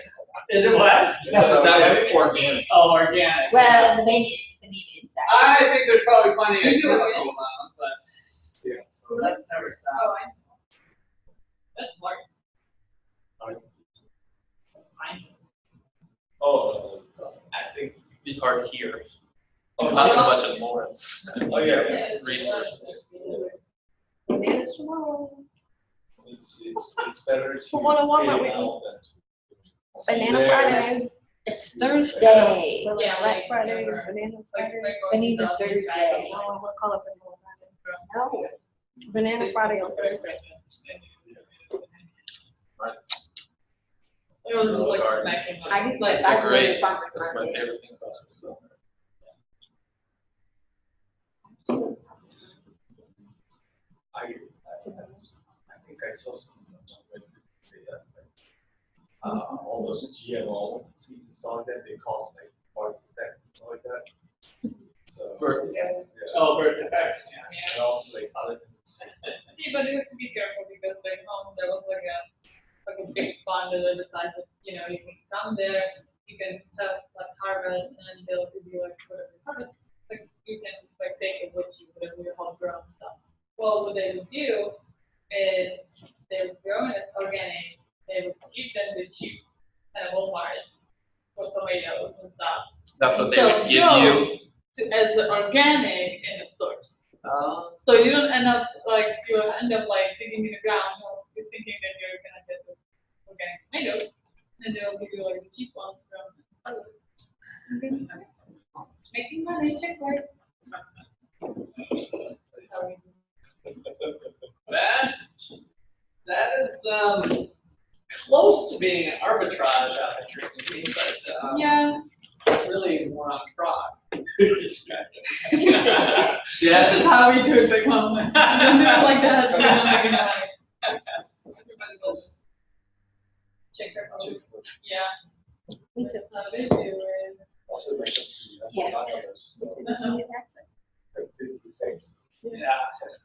Is it what? So that was organic. Oh, organic. Well, the banana inside. I think there's probably plenty You of do it, chemicals yes. on them, but so that's never stopped. That's smart. Oh, I think it'd be hard here. Oh, not so much in Lawrence. Oh, Yeah. Research. Bananas tomorrow. It's better to. Well, what a Walmart pay would now than- Banana There. Friday. It's Thursday. Well, Yeah, Black like, Friday, whatever. Banana Friday. Banana Thursday. Oh, I want to call it Banana Friday. No. Banana Friday on Thursday. It was just like Garden. snacking. I just like, like Great. farmer's That's my market. favorite thing about it. So. I think I saw some, say that, all those GMO seeds and stuff like that, they cost like $1 and stuff like that. So. Birth Yeah. Oh, birth defects, yeah. And also like other things. See, but you have to be careful because like there was like a big fund that decided, you know, you can come there, you can have like harvest and they'll give you like whatever you harvest. Like you can like take it with you, whatever your homegrown stuff. Well, what they would do is they would grow it as organic, they would keep them the cheap kind of Walmart for tomatoes and stuff. That's what they So would give you. those as the organic in the stores. So you don't end up like you end up like digging in the ground, you're thinking that you're gonna get the organic tomatoes, and they'll give you like the cheap ones from. Making money, check work. That is close to being an arbitrage opportunity, but Yeah, it's really more on fraud. this is how we do it back home. You don't do it like that, you don't make any money. Everybody goes, check their phone. Yeah. Me too. That's how they do it. Also like Yeah. the same. Yeah.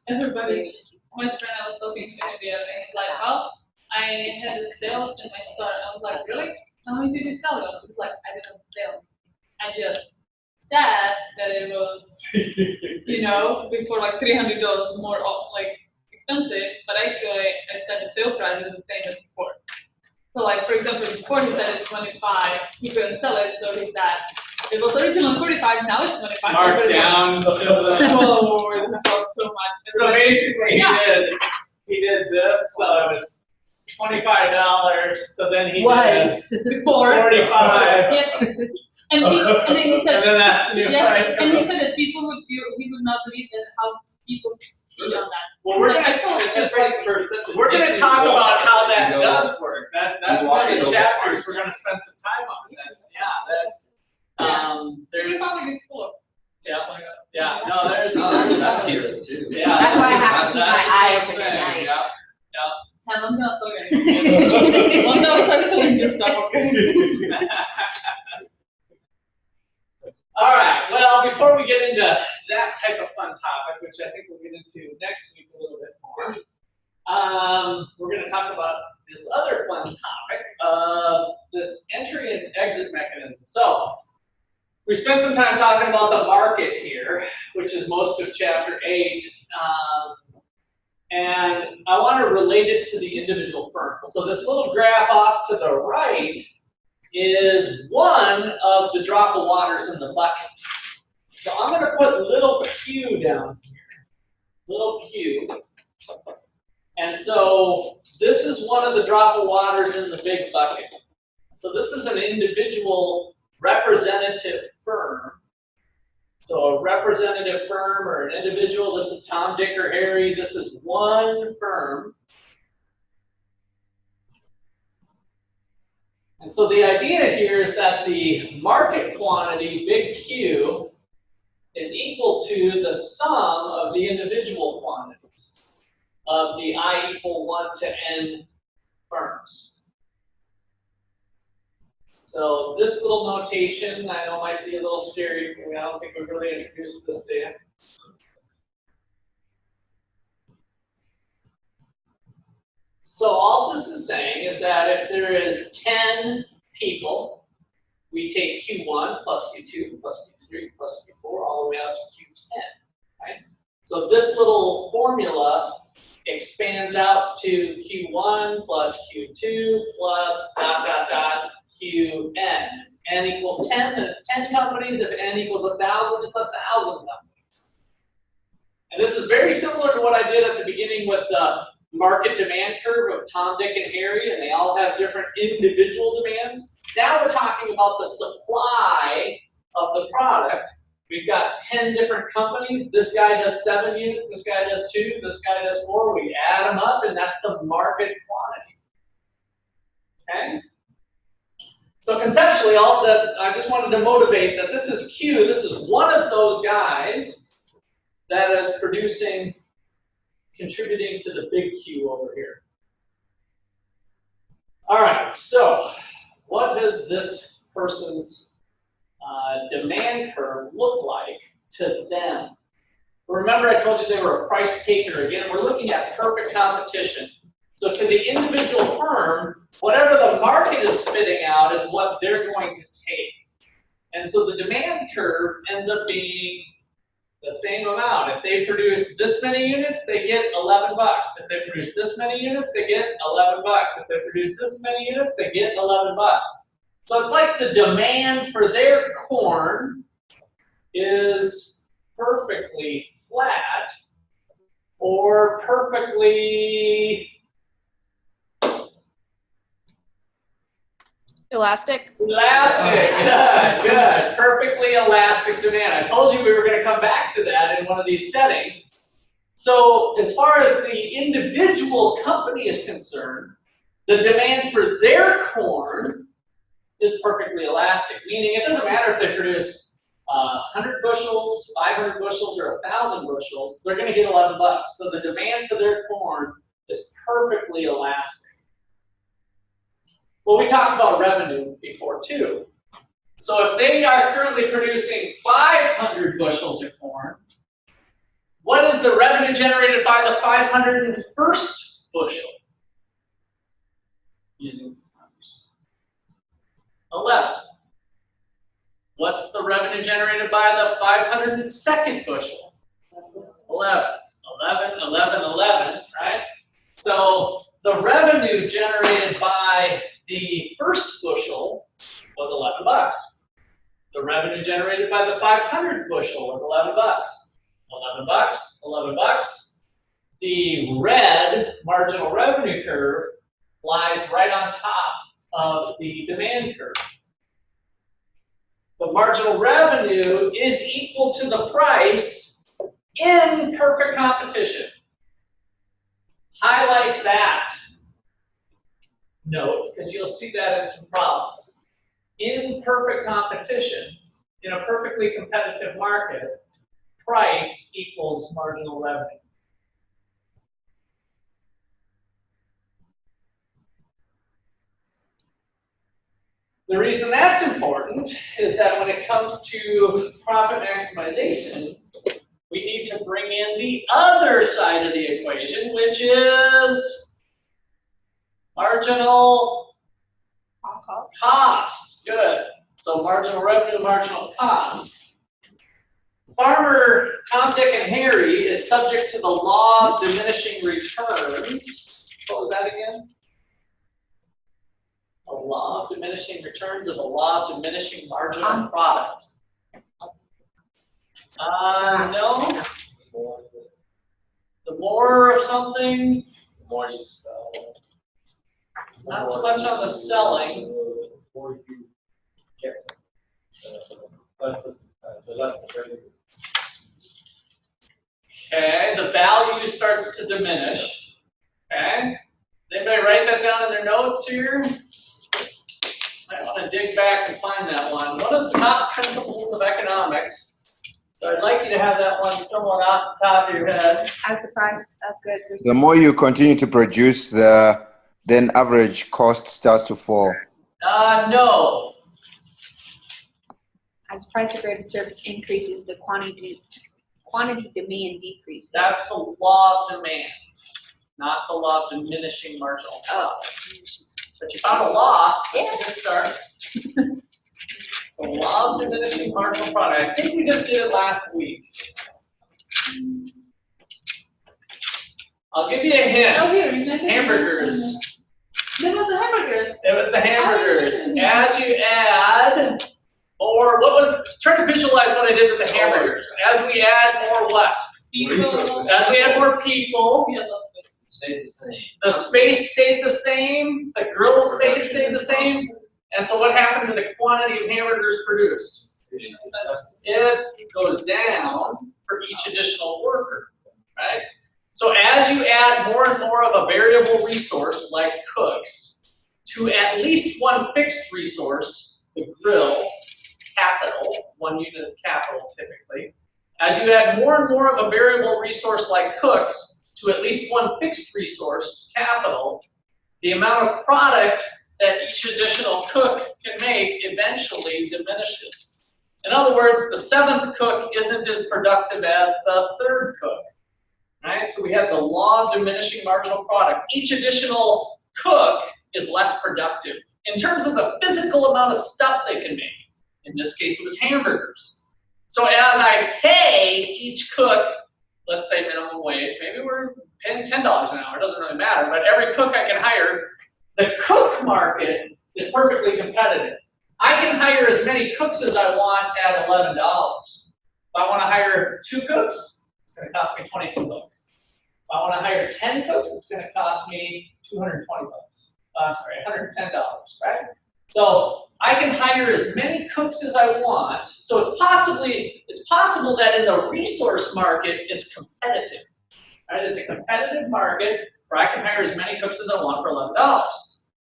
Everybody, my friend I was talking to the other day, he's like, oh, I had the sales in my store. I was like, really? How many did you sell them? He's like, I didn't sell. I just said that it was, you know, before like $300 more like expensive, but actually I said the sale price is the same as before. So like, for example, before he said it's 25, he couldn't sell it, so he said, it was originally 45, now it's 25. Marked down to the. Whoa, it helped so much. So basically, Yeah. he did this, so it was $25, so then he Was. did Before. 45. Yep. And then he And said, then that's the new yeah, price. and he said that people would do, he would not believe that how people feel on that. Well, we're Like, gonna, I saw it's it just every- like, we're gonna talk about how that does work. That's one of the Walking chapters we're gonna spend some time on. The There, Republic is full of. yeah, no, there's. That's here too. Yeah. That's why I have to keep That's my eye the open thing, at night. Yeah. And I'm gonna start getting. I'm gonna start selling this stuff, okay? All right, well, before we get into that type of fun topic, which I think we'll get into next week a little bit more, we're going to talk about this other fun topic of this entry and exit mechanism. So, we spent some time talking about the market here, which is most of chapter 8, and I want to relate it to the individual firm. So this little graph off to the right is one of the drop of waters in the bucket. So I'm going to put little q down here, little q. And so this is one of the drop of waters in the big bucket. So this is an individual representative firm So a representative firm or an individual, this is Tom, Dick, or Harry, this is one firm. And so the idea here is that the market quantity, big Q, is equal to the sum of the individual quantities of the I equal 1 to N firms. So this little notation, I know might be a little scary. I don't think we've really introduced this to you. So all this is saying is that if there is 10 people, we take Q1 plus Q2 plus Q3 plus Q4 all the way up to Q10, right? So this little formula expands out to Q1 plus Q2 plus dot, dot, dot, Qn. N equals 10, then it's 10 companies. If N equals 1,000, it's 1,000 companies. And this is very similar to what I did at the beginning with the market demand curve of Tom, Dick, and Harry, and they all have different individual demands. Now we're talking about the supply of the product. We've got 10 different companies. This guy does 7 units, this guy does 2, this guy does 4. We add them up, and that's the market quantity. Okay? So conceptually, I just wanted to motivate that this is Q. This is one of those guys that is producing, contributing to the big Q over here. All right, so what does this person's demand curve look like to them? Remember I told you they were a price taker. Again, we're looking at perfect competition. So to the individual firm, whatever the market is spitting out is what they're going to take. And so the demand curve ends up being the same amount. If they produce this many units, they get 11 bucks. If they produce this many units, they get 11 bucks. If they produce this many units, they get 11 bucks. So it's like the demand for their corn is perfectly flat or perfectly elastic. Elastic, good. Perfectly elastic demand. I told you we were going to come back to that in one of these settings. So as far as the individual company is concerned, the demand for their corn is perfectly elastic, meaning it doesn't matter if they produce 100 bushels, 500 bushels, or 1,000 bushels, they're going to get 11 bucks. So the demand for their corn is perfectly elastic. Well, we talked about revenue before too. So if they are currently producing 500 bushels of corn, what is the revenue generated by the 501st bushel? Using numbers. 11. What's the revenue generated by the 502nd bushel? 11. 11, 11, 11, right? So the revenue generated by the first bushel was 11 bucks. The revenue generated by the 500th bushel was 11 bucks. 11 bucks, 11 bucks. The red marginal revenue curve lies right on top of the demand curve. The marginal revenue is equal to the price in perfect competition. Highlight that note, because you'll see that in some problems. In perfect competition, in a perfectly competitive market, price equals marginal revenue. The reason that's important is that when it comes to profit maximization, we need to bring in the other side of the equation, which is marginal cost. Good. So marginal revenue, marginal cost. Farmer Tom, Dick, and Harry is subject to the law of diminishing returns. What was that again? A law of diminishing returns of a law of diminishing marginal product. No. The more of something, The more you sell. not so much on the selling. The more you get. That's the revenue. Okay, the value starts to diminish. Okay, anybody write that down in their notes here? I want to dig back and find that one. One of the top principles of economics. So I'd like you to have that one somewhat off the top of your head. As the price of goods or The more you continue to produce, then average cost starts to fall. No. as the price of goods or service increases, the quantity demand decreases. That's the law of demand, not the law of diminishing marginal profit. But you found a law. That's a good start. The law of diminishing marginal product. I think we just did it last week. I'll give you a hint. Oh, here, you can- Hamburgers. There was the hamburgers. It was the hamburgers. As you add, or what was, try to visualize what I did with the hamburgers. As we add more what? People. As we add more people, Yeah, Stays the same. the space stayed the same, the grill space stayed the same, and so what happened to the quantity of hamburgers produced? It goes down for each additional worker, right? So as you add more and more of a variable resource, like cooks, to at least one fixed resource, the grill, capital, 1 unit of capital typically, as you add more and more of a variable resource like cooks to at least one fixed resource, capital, the amount of product that each additional cook can make eventually diminishes. In other words, the 7th cook isn't as productive as the 3rd cook. Right? So we have the law of diminishing marginal product. Each additional cook is less productive in terms of the physical amount of stuff they can make. In this case, it was hamburgers. So as I pay each cook, let's say minimum wage, maybe we're paying $10 an hour, it doesn't really matter, but every cook I can hire, the cook market is perfectly competitive. I can hire as many cooks as I want at $11. If I want to hire 2 cooks, it's going to cost me 22 bucks. If I want to hire 10 cooks, it's going to cost me 220 bucks. I'm sorry, $110, right? So I can hire as many cooks as I want. So it's possible that in the resource market, it's competitive. Right? It's a competitive market where I can hire as many cooks as I want for $11.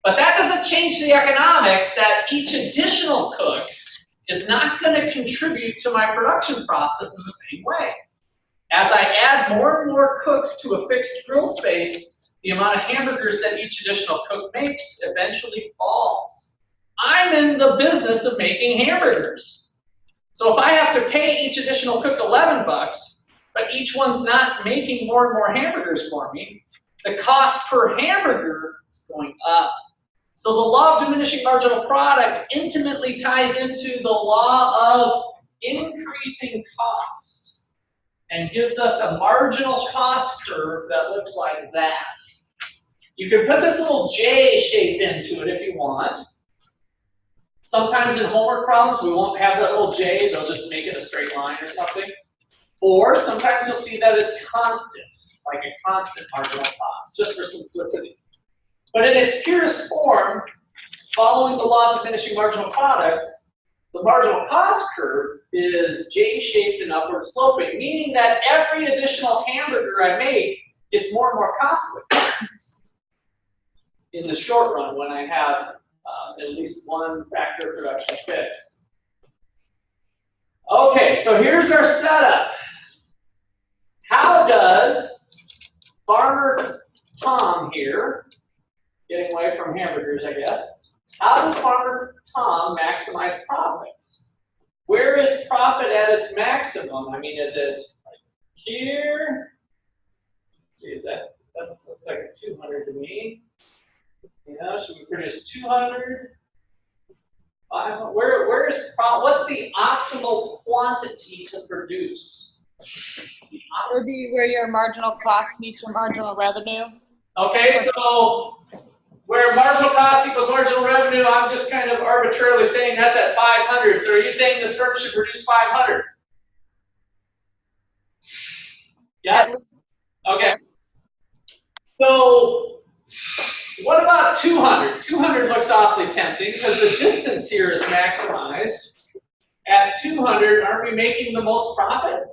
But that doesn't change the economics that each additional cook is not going to contribute to my production process in the same way. As I add more and more cooks to a fixed grill space, the amount of hamburgers that each additional cook makes eventually falls. I'm in the business of making hamburgers. So if I have to pay each additional cook 11 bucks, but each one's not making more and more hamburgers for me, the cost per hamburger is going up. So the law of diminishing marginal product intimately ties into the law of increasing costs and gives us a marginal cost curve that looks like that. You can put this little J shape into it if you want. Sometimes in homework problems, we won't have that little J, they'll just make it a straight line or something. Or sometimes you'll see that it's constant, like a constant marginal cost, just for simplicity. But in its purest form, following the law of diminishing marginal product, the marginal cost curve is J-shaped and upward sloping, meaning that every additional hamburger I make gets more and more costly in the short run when I have at least one factor of production fixed. Okay, so here's our setup. How does Farmer Tom here, getting away from hamburgers, I guess, how does Farmer Tom maximize profits? Where is profit at its maximum? I mean, is it like here? See, is that looks like a 200 to me. You know, should we produce 200? Where is profit? What's the optimal quantity to produce? Would be where your marginal cost meets your marginal revenue. Okay, so where marginal cost equals marginal revenue, I'm just kind of arbitrarily saying that's at 500. So are you saying this firm should produce 500? Yeah? Okay. So what about 200? 200 looks awfully tempting because the distance here is maximized. At 200, aren't we making the most profit?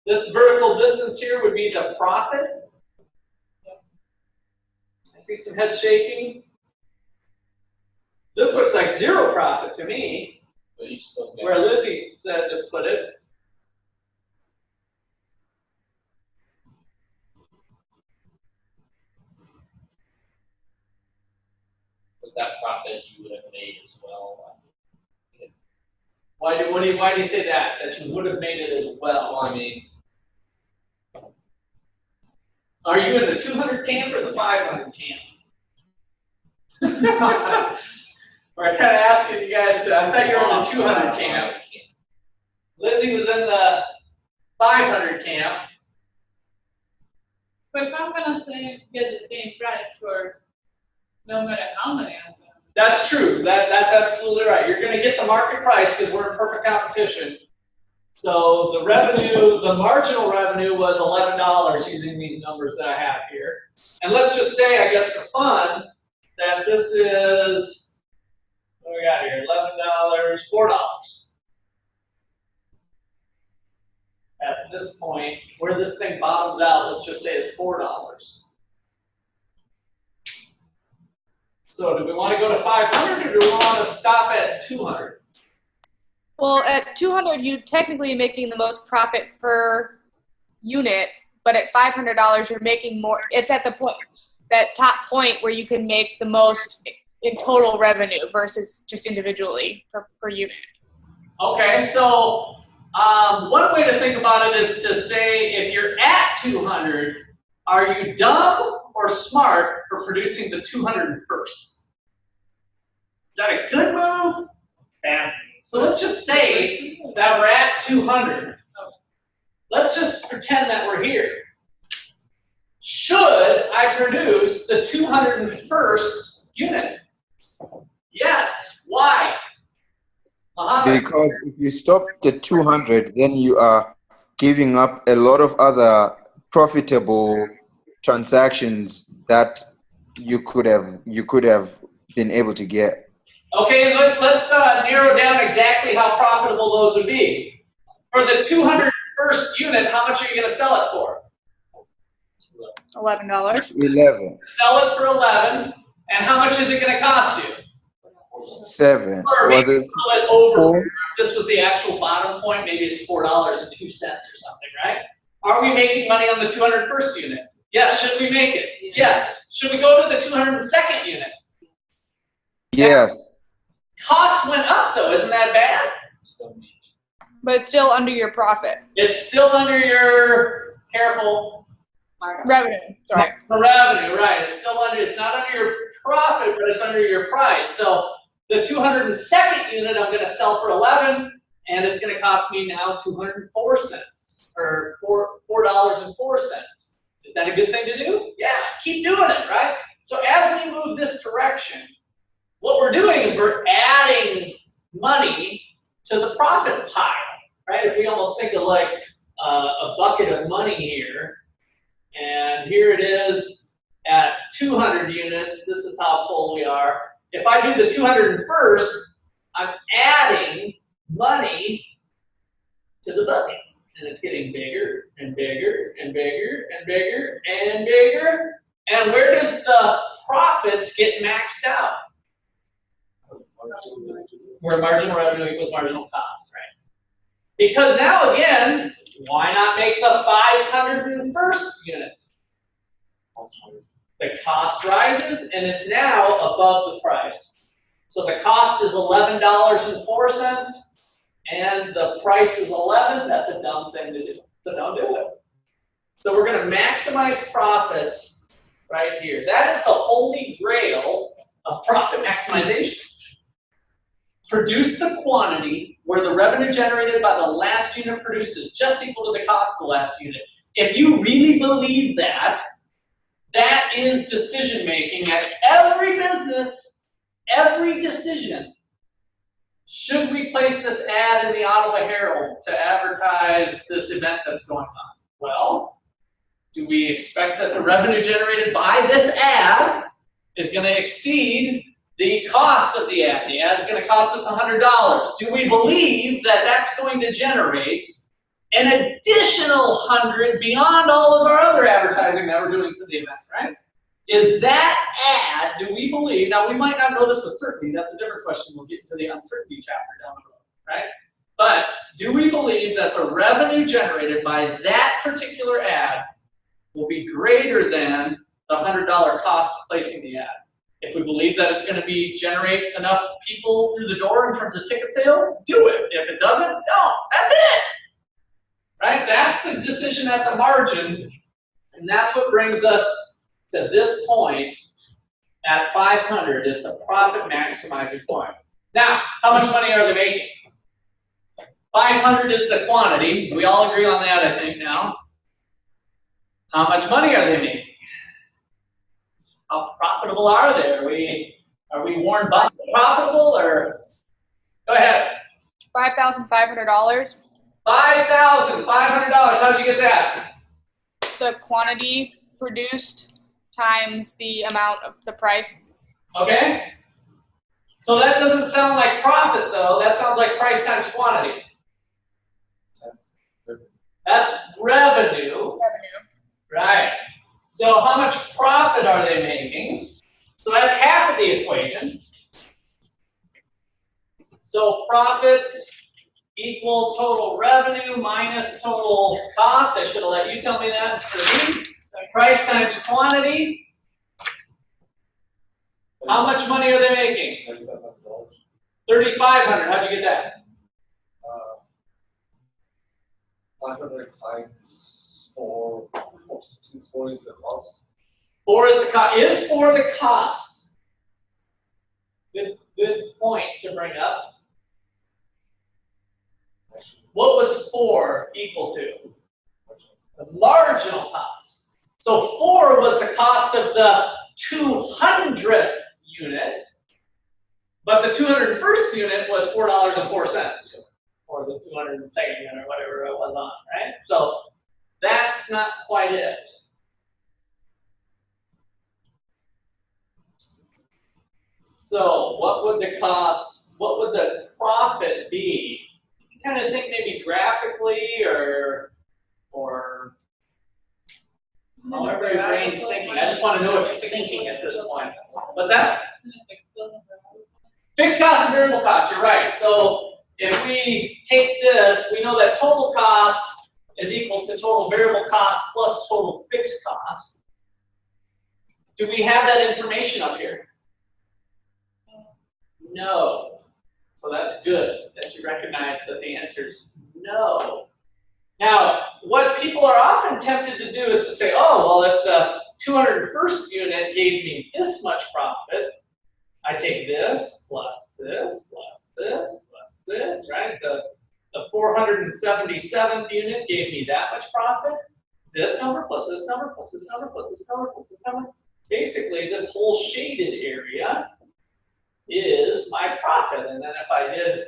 This vertical distance here would be the profit. I see some head shaking. This looks like zero profit to me, But you still get. where Lizzie said to put it. But that profit you would have made as well. Why do you say that? That you would have made it as well? I mean, Are you in the 200 camp or the 500 camp? We're kind of asking you guys to, I thought you were in the 200 camp. Lizzie was in the 500 camp. But if I'm gonna say, get the same price for no matter how many I'm gonna. That's true. That's absolutely right. You're going to get the market price because we're in perfect competition. So the revenue, the marginal revenue was $11 using these numbers that I have here. And let's just say, I guess for fun, that this is, what do we got here? $11, $4. At this point, where this thing bottoms out, let's just say it's $4. So do we want to go to 500 or do we want to stop at 200? Well, at 200, you technically making the most profit per unit, but at $500, you're making more. It's at the point, that top point where you can make the most in total revenue versus just individually per unit. Okay, so one way to think about it is to say if you're at 200, are you dumb or smart for producing the 201st? Is that a good move? Bad. So let's just say that we're at 200. Let's just pretend that we're here. Should I produce the 201st unit? Yes. Why? Because if you stop at 200, then you are giving up a lot of other profitable transactions that you could have been able to get. Okay, let's narrow down exactly how profitable those would be. For the 201st unit, how much are you going to sell it for? $11. 11. Sell it for 11, and how much is it going to cost you? 7. Or Was maybe it sell it over. 4? If this was the actual bottom point, maybe it's $4.02 or something, right? Are we making money on the 201st unit? Yes. Should we make it? Yes. Should we go to the 202nd unit? Yes. Costs went up, though. Isn't that bad? But it's still under your profit. It's still under your, careful, Revenue, sorry. the revenue, right? It's still under, it's not under your profit, but it's under your price. So the 202nd unit I'm going to sell for 11, and it's going to cost me now 204 cents, or $4.04. Is that a good thing to do? Yeah, keep doing it, right? So as we move this direction, what we're doing is we're adding money to the profit pile, right? If we almost think of like a bucket of money here, and here it is at 200 units, this is how full we are. If I do the 201st, I'm adding money to the bucket, and it's getting bigger and bigger and bigger and bigger and bigger. And where does the profits get maxed out? Where marginal revenue equals marginal cost, right? Because now again, why not make the 501st unit? The cost rises and it's now above the price. So the cost is $11.04 and the price is 11. That's a dumb thing to do. So don't do it. So we're going to maximize profits right here. That is the holy grail of profit maximization. Produce the quantity where the revenue generated by the last unit produced is just equal to the cost of the last unit. If you really believe that, that is decision making at every business, every decision. Should we place this ad in the Ottawa Herald to advertise this event that's going on? Well, do we expect that the revenue generated by this ad is going to exceed the cost of the ad? The ad's going to cost us $100. Do we believe that that's going to generate an additional 100 beyond all of our other advertising that we're doing for the event, right? Is that ad, do we believe, now we might not know this with certainty, that's a different question, we'll get into the uncertainty chapter down the road, right? But do we believe that the revenue generated by that particular ad will be greater than the $100 cost of placing the ad? If we believe that it's going to generate enough people through the door in terms of ticket sales, do it. If it doesn't, don't. That's it. Right? That's the decision at the margin, and that's what brings us to this point at 500 is the profit maximizing point. Now, how much money are they making? 500 is the quantity. We all agree on that, I think, now. How much money are they making? How profitable are they? Are we Warren Buffett profitable, or? Go ahead. $5,500. $5,500. How'd you get that? The quantity produced times the amount of the price. Okay. So that doesn't sound like profit, though. That sounds like price times quantity. That's revenue. Right. So how much profit are they making? So that's half of the equation. So profits equal total revenue minus total cost. I should have let you tell me that instead of me. Price times quantity. How much money are they making? $3,500. How'd you get that? 500 times 4. 4 is the cost. 4 is the cost. Is 4 the cost? Good point to bring up. What was 4 equal to? The marginal cost. So 4 was the cost of the 200th unit, but the 201st unit was $4.04, or the 202nd unit, or whatever it was on, right? So that's not quite it. So what would the cost, what would the profit be? You kind of think maybe graphically or however your brain's thinking. I just want to know what you're thinking at this point. What's that? Fixed cost and variable cost, you're right. So if we take this, we know that total cost is equal to total variable cost plus total fixed cost. Do we have that information up here? No. So that's good that you recognize that the answer is no. Now, what people are often tempted to do is to say, oh, well, if the 201st unit gave me this much profit, I take this plus this plus this plus this, right? The 477th unit gave me that much profit. This number plus this number plus this number plus this number plus this number. Basically, this whole shaded area is my profit. And then if I did,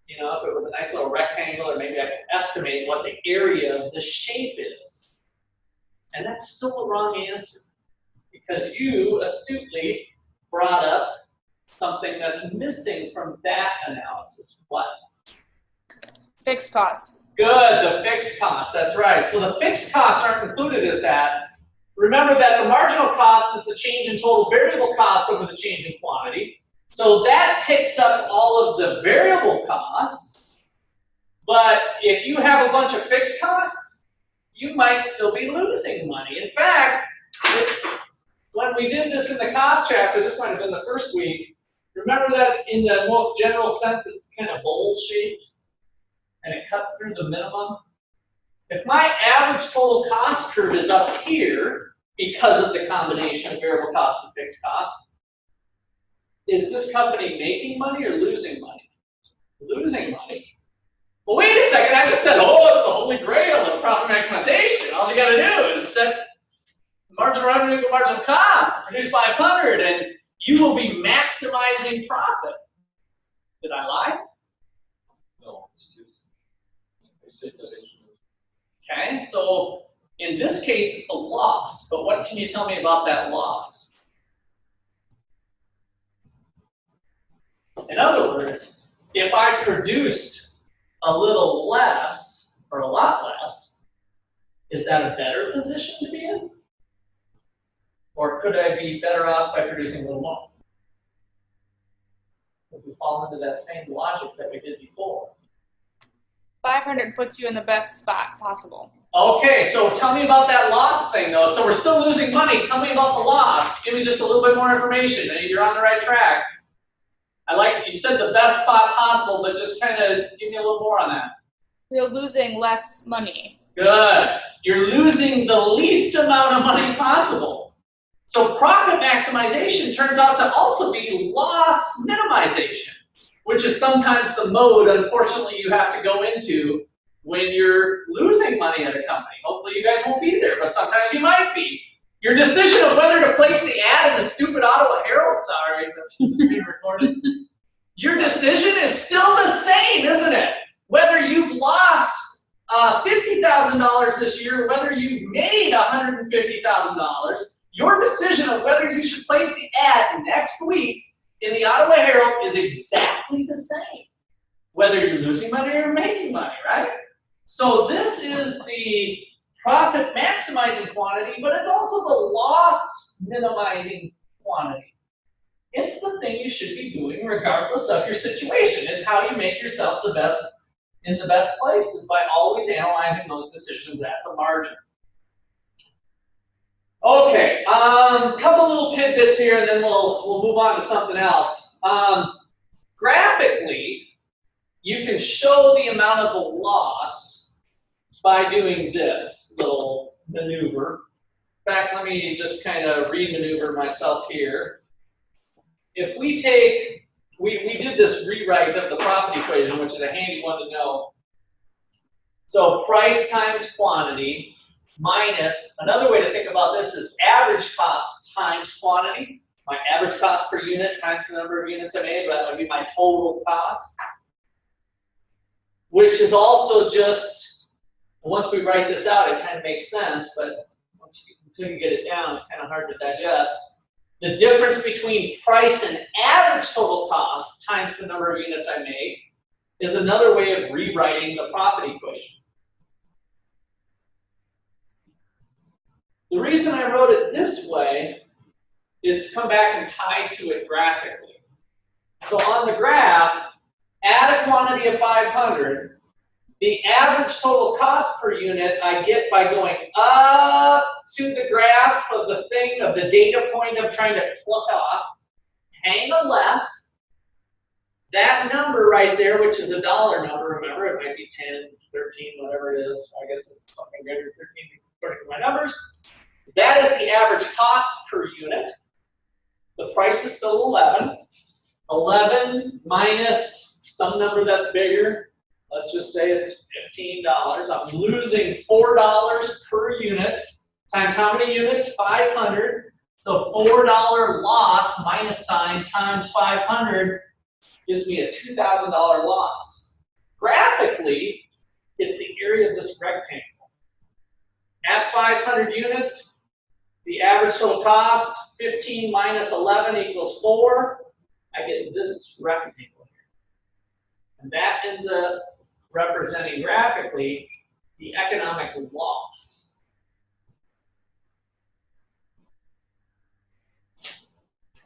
you know, if it was a nice little rectangle, or maybe I could estimate what the area of the shape is. And that's still a wrong answer, because you astutely brought up something that's missing from that analysis. What? Fixed cost. Good, the fixed cost, that's right. So the fixed costs aren't included in that. Remember that the marginal cost is the change in total variable cost over the change in quantity. So that picks up all of the variable costs, but if you have a bunch of fixed costs, you might still be losing money. In fact, when we did this in the cost chapter, this might have been the first week, remember that in the most general sense, it's kind of bowl-shaped, and it cuts through the minimum? If my average total cost curve is up here because of the combination of variable costs and fixed costs, is this company making money or losing money? Losing money. Well, wait a second, I just said, oh, it's the holy grail of profit maximization. All you got to do is set marginal revenue equal marginal cost, produce 500, and you will be maximizing profit. Did I lie? No, it's just Okay, so in this case, it's a loss. But what can you tell me about that loss? In other words, if I produced a little less, or a lot less, is that a better position to be in? Or could I be better off by producing a little more? If we fall into that same logic that we did before. 500 puts you in the best spot possible. Okay, so tell me about that loss thing though. So we're still losing money. Tell me about the loss. Give me just a little bit more information. You're on the right track. I like, you said the best spot possible, but just kind of give me a little more on that. You're losing less money. Good. You're losing the least amount of money possible. So profit maximization turns out to also be loss minimization, which is sometimes the mode, unfortunately, you have to go into when you're losing money at a company. Hopefully you guys won't be there, but sometimes you might be. Your decision of whether to place the ad in the stupid Ottawa Herald, sorry, that's being recorded. Your decision is still the same, isn't it? Whether you've lost $50,000 this year, whether you've made $150,000, your decision of whether you should place the ad next week in the Ottawa Herald is exactly the same, whether you're losing money or making money, right? So this is the profit maximizing quantity, but it's also the loss minimizing quantity. It's the thing you should be doing regardless of your situation. It's how you make yourself the best in the best place, is by always analyzing those decisions at the margin. Okay, couple little tidbits here, and then we'll move on to something else. Graphically, you can show the amount of the loss by doing this little maneuver. In fact, let me just kind of re-maneuver myself here. If we take, we did this rewrite of the profit equation, which is a handy one to know. So price times quantity minus, another way to think about this is average cost times quantity. My average cost per unit times the number of units I made, that would be my total cost. Which is also just, once we write this out, it kind of makes sense, but until you get it down, it's kind of hard to digest. The difference between price and average total cost times the number of units I make is another way of rewriting the profit equation. The reason I wrote it this way is to come back and tie to it graphically. So on the graph, add a quantity of 500. The average total cost per unit I get by going up to the graph of the thing, of the data point I'm trying to pluck off, hang a left. That number right there, which is a dollar number, remember, it might be 10, 13, whatever it is. I guess it's something greater than 13 according to my numbers. That is the average cost per unit. The price is still 11. 11 minus some number that's bigger. Let's just say it's $15. I'm losing $4 per unit times how many units? 500. So $4 loss minus sign times 500 gives me a $2,000 loss. Graphically, it's the area of this rectangle. At 500 units, the average total cost, 15 minus 11 equals 4. I get this rectangle here. And that ends up representing graphically the economic loss.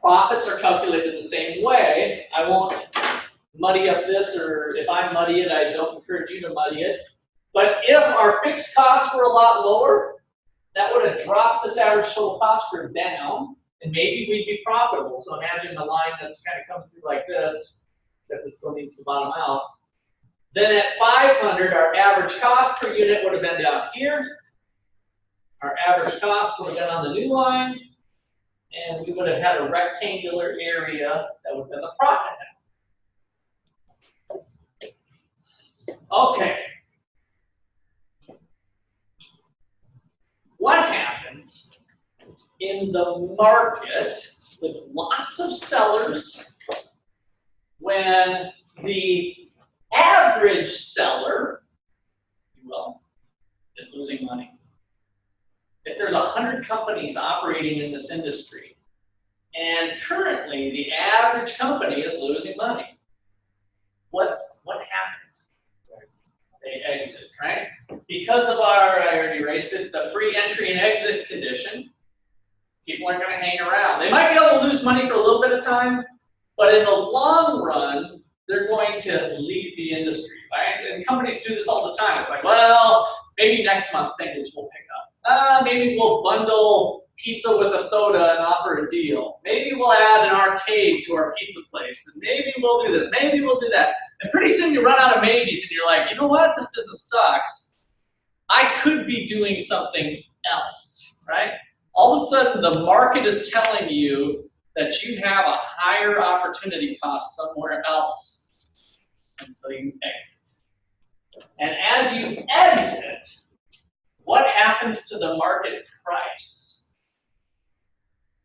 Profits are calculated the same way. I won't muddy up this, or if I muddy it, I don't encourage you to muddy it. But if our fixed costs were a lot lower, that would have dropped this average total cost curve down, and maybe we'd be profitable. So imagine the line that's kind of coming through like this, except it still needs to bottom out. Then at 500, our average cost per unit would have been down here. Our average cost would have been on the new line, and we would have had a rectangular area that would have been the profit now. Okay. What happens in the market with lots of sellers when the average seller, if you will, is losing money? If there's 100 companies operating in this industry, and currently the average company is losing money, what happens? They exit, right? because of our, I already erased it, the free entry and exit condition, people aren't going to hang around. They might be able to lose money for a little bit of time, but in the long run, they're going to leave the industry, right? And companies do this all the time. It's like, well, maybe next month things will pick up. Maybe we'll bundle pizza with a soda and offer a deal. Maybe we'll add an arcade to our pizza place, and maybe we'll do this, maybe we'll do that. And pretty soon you run out of maybes, and you're like, you know what, this business sucks. I could be doing something else, right? All of a sudden, the market is telling you that you have a higher opportunity cost somewhere else. And so you exit. And as you exit, what happens to the market price?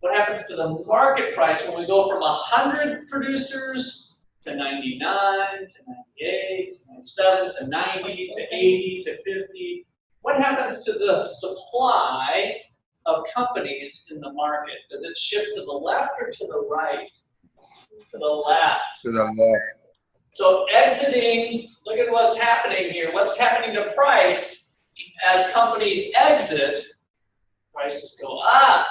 What happens to the market price when we go from 100 producers to 99, to 98, to 97, to 90, to 80, to 50? What happens to the supply of companies in the market? Does it shift to the left or to the right? To the left. To the left. So exiting, look at what's happening here. What's happening to price as companies exit? Prices go up.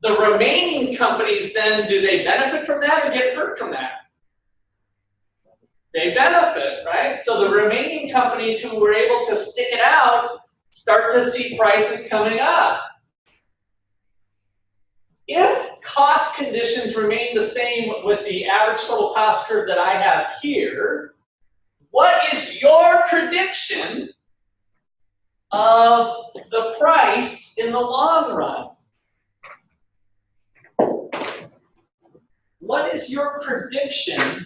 The remaining companies then, do they benefit from that or get hurt from that? They benefit, right? So the remaining companies who were able to stick it out start to see prices coming up. If cost conditions remain the same with the average total cost curve that I have here, what is your prediction of the price in the long run? What is your prediction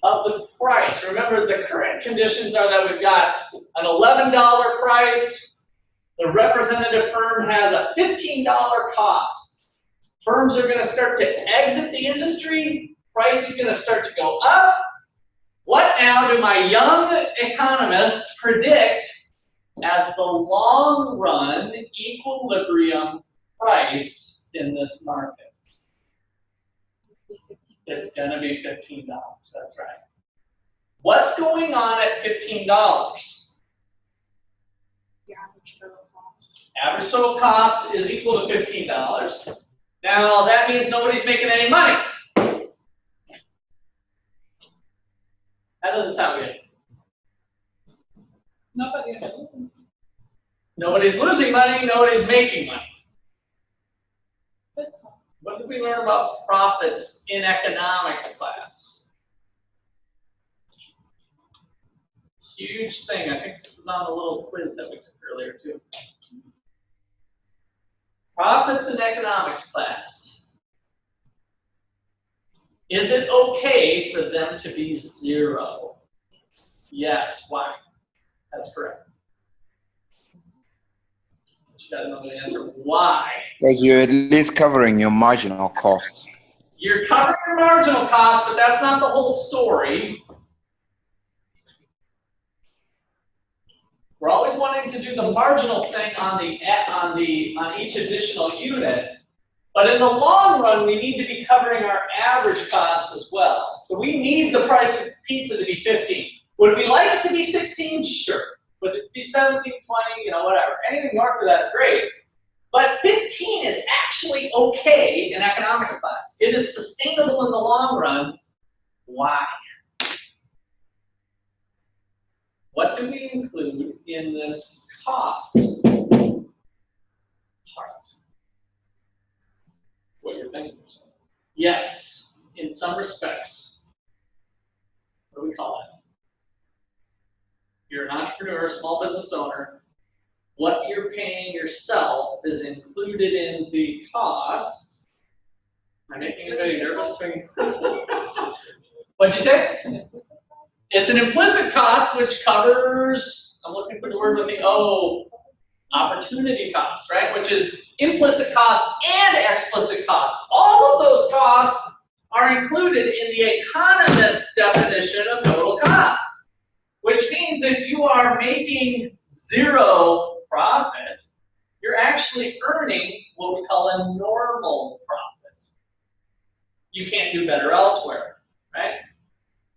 of the price? Remember, the current conditions are that we've got an $11 price. The representative firm has a $15 cost. Firms are going to start to exit the industry. Price is going to start to go up. What now do my young economists predict as the long run equilibrium price in this market? It's going to be $15. That's right. What's going on at $15? The average total cost. Average total cost is equal to $15. Now, that means nobody's making any money. That doesn't sound good. Nobody's losing money, nobody's making money. What did we learn about profits in economics class? Huge thing. I think this was on the little quiz that we took earlier, too. Profits in economics class. Is it okay for them to be zero? Yes. Why? That's correct. You gotta know the answer. Why? Because you're at least covering your marginal costs. You're covering your marginal costs, but that's not the whole story. We're always wanting to do the marginal thing on each additional unit, but in the long run, we need to be covering our average costs as well. So we need the price of pizza to be 15. Would we like it to be 16? Sure. Would it be 17, 20, whatever. Anything north of that's great. But 15 is actually okay in economics class. It is sustainable in the long run. Why? What do we include in this cost part? What you're thinking? Yes, in some respects. What do we call it? You're an entrepreneur, a small business owner. What you're paying yourself is included in the cost. Am I making anybody nervous? What'd you say? It's an implicit cost which covers, I'm looking for the word with the O, opportunity cost, right? Which is implicit cost and explicit cost. All of those costs are included in the economist's definition of total cost. Which means if you are making zero profit, you're actually earning what we call a normal profit. You can't do better elsewhere, right?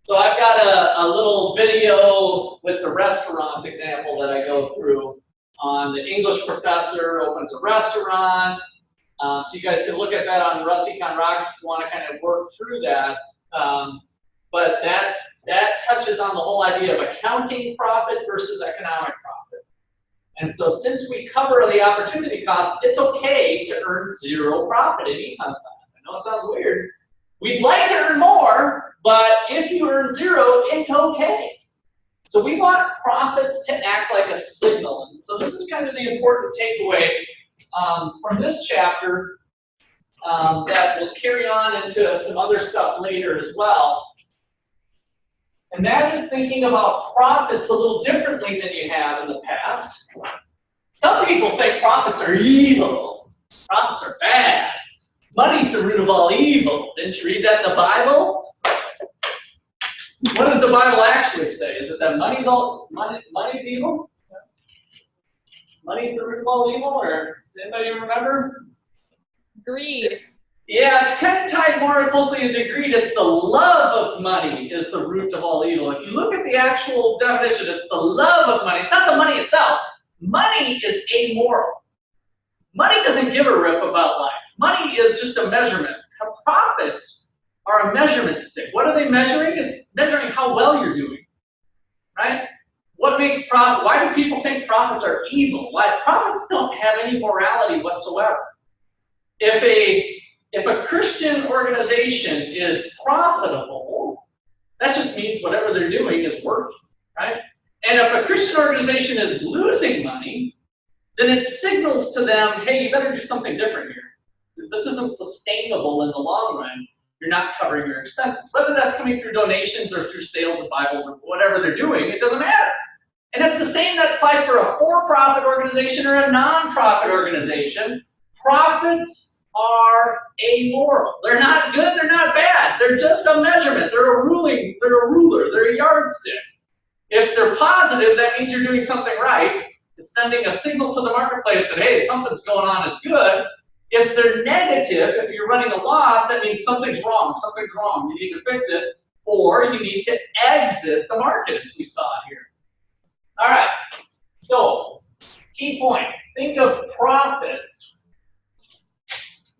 So I've got a little video with the restaurant example that I go through on the English professor opens a restaurant. So you guys can look at that on Econ Rocks if you want to kind of work through that. But that touches on the whole idea of accounting profit versus economic profit. And so since we cover the opportunity cost, it's okay to earn zero profit in econ class. I know it sounds weird. We'd like to earn more, but if you earn zero, it's okay. So we want profits to act like a signal. And so this is kind of the important takeaway from this chapter that will carry on into some other stuff later as well. And that is thinking about profits a little differently than you have in the past. Some people think profits are evil. Profits are bad. Money's the root of all evil. Didn't you read that in the Bible? What does the Bible actually say? Is it that money's evil? Money's the root of all evil, or does anybody remember? Greed. Yeah, it's kind of tied more closely into greed. It's the love of money is the root of all evil. If you look at the actual definition, it's the love of money. It's not the money itself. Money is amoral. Money doesn't give a rip about life. Money is just a measurement. Profits are a measurement stick. What are they measuring? It's measuring how well you're doing, right? What makes profit? Why do people think profits are evil? Why? Profits don't have any morality whatsoever. If a Christian organization is profitable, that just means whatever they're doing is working, right? And if a Christian organization is losing money, then it signals to them, hey, you better do something different here. This isn't sustainable in the long run. You're not covering your expenses. Whether that's coming through donations or through sales of Bibles or whatever they're doing, it doesn't matter. And it's the same that applies for a for-profit organization or a non-profit organization. Profits are amoral. They're not good, they're not bad. They're just a measurement. They're a ruler, they're a yardstick. If they're positive, that means you're doing something right. It's sending a signal to the marketplace that, hey, something's going on is good. If they're negative, if you're running a loss, that means something's wrong, you need to fix it, or you need to exit the market, as we saw here. All right, so key point, think of profits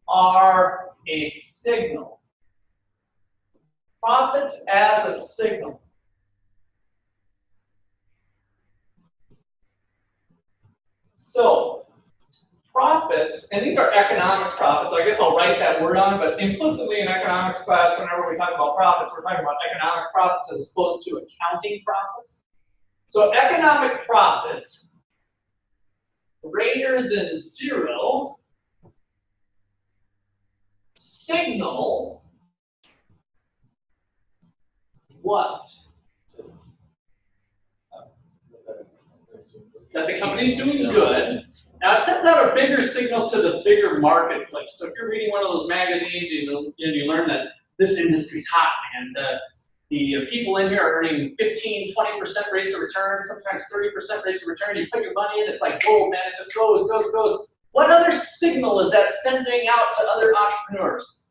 are a signal. Profits as a signal. So, profits, and these are economic profits. I guess I'll write that word on it, but implicitly in economics class, whenever we talk about profits, we're talking about economic profits as opposed to accounting profits. So economic profits greater than zero signal what? That the company's doing good. Now it sends out a bigger signal to the bigger marketplace. So if you're reading one of those magazines, you learn that this industry's hot, and the people in here are earning 15, 20% rates of return, sometimes 30% rates of return. You put your money in, it's like gold, man. It just goes, goes, goes. What other signal is that sending out to other entrepreneurs?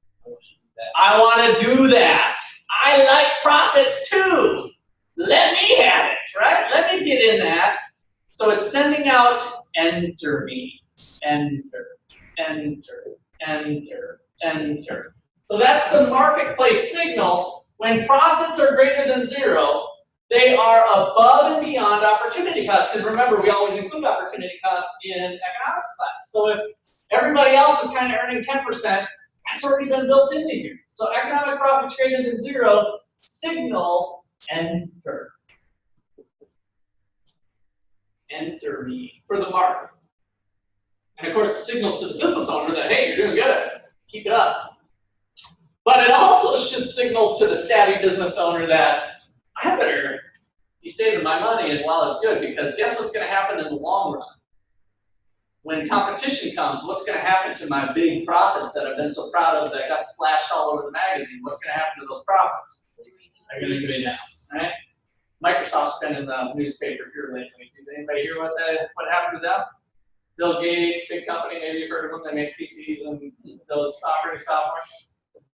I want to do that. I like profits too. Let me have it, right? Let me get in that. So it's sending out, enter me, enter, enter, enter, enter. So that's the marketplace signal. When profits are greater than zero, they are above and beyond opportunity costs. Because remember, we always include opportunity costs in economics class. So if everybody else is kind of earning 10%, that's already been built into here. So economic profits greater than zero, signal, enter. Enter me for the market. And of course, it signals to the business owner that, hey, you're doing good. Keep it up. But it also should signal to the savvy business owner that I better be saving my money while it's good, because guess what's going to happen in the long run? When competition comes, what's going to happen to my big profits that I've been so proud of that got splashed all over the magazine? What's going to happen to those profits? They're going to go down, right? Microsoft's been in the newspaper here lately. Did anybody hear what happened to them? Bill Gates, big company, maybe you've heard of them. They make PCs and those operating software.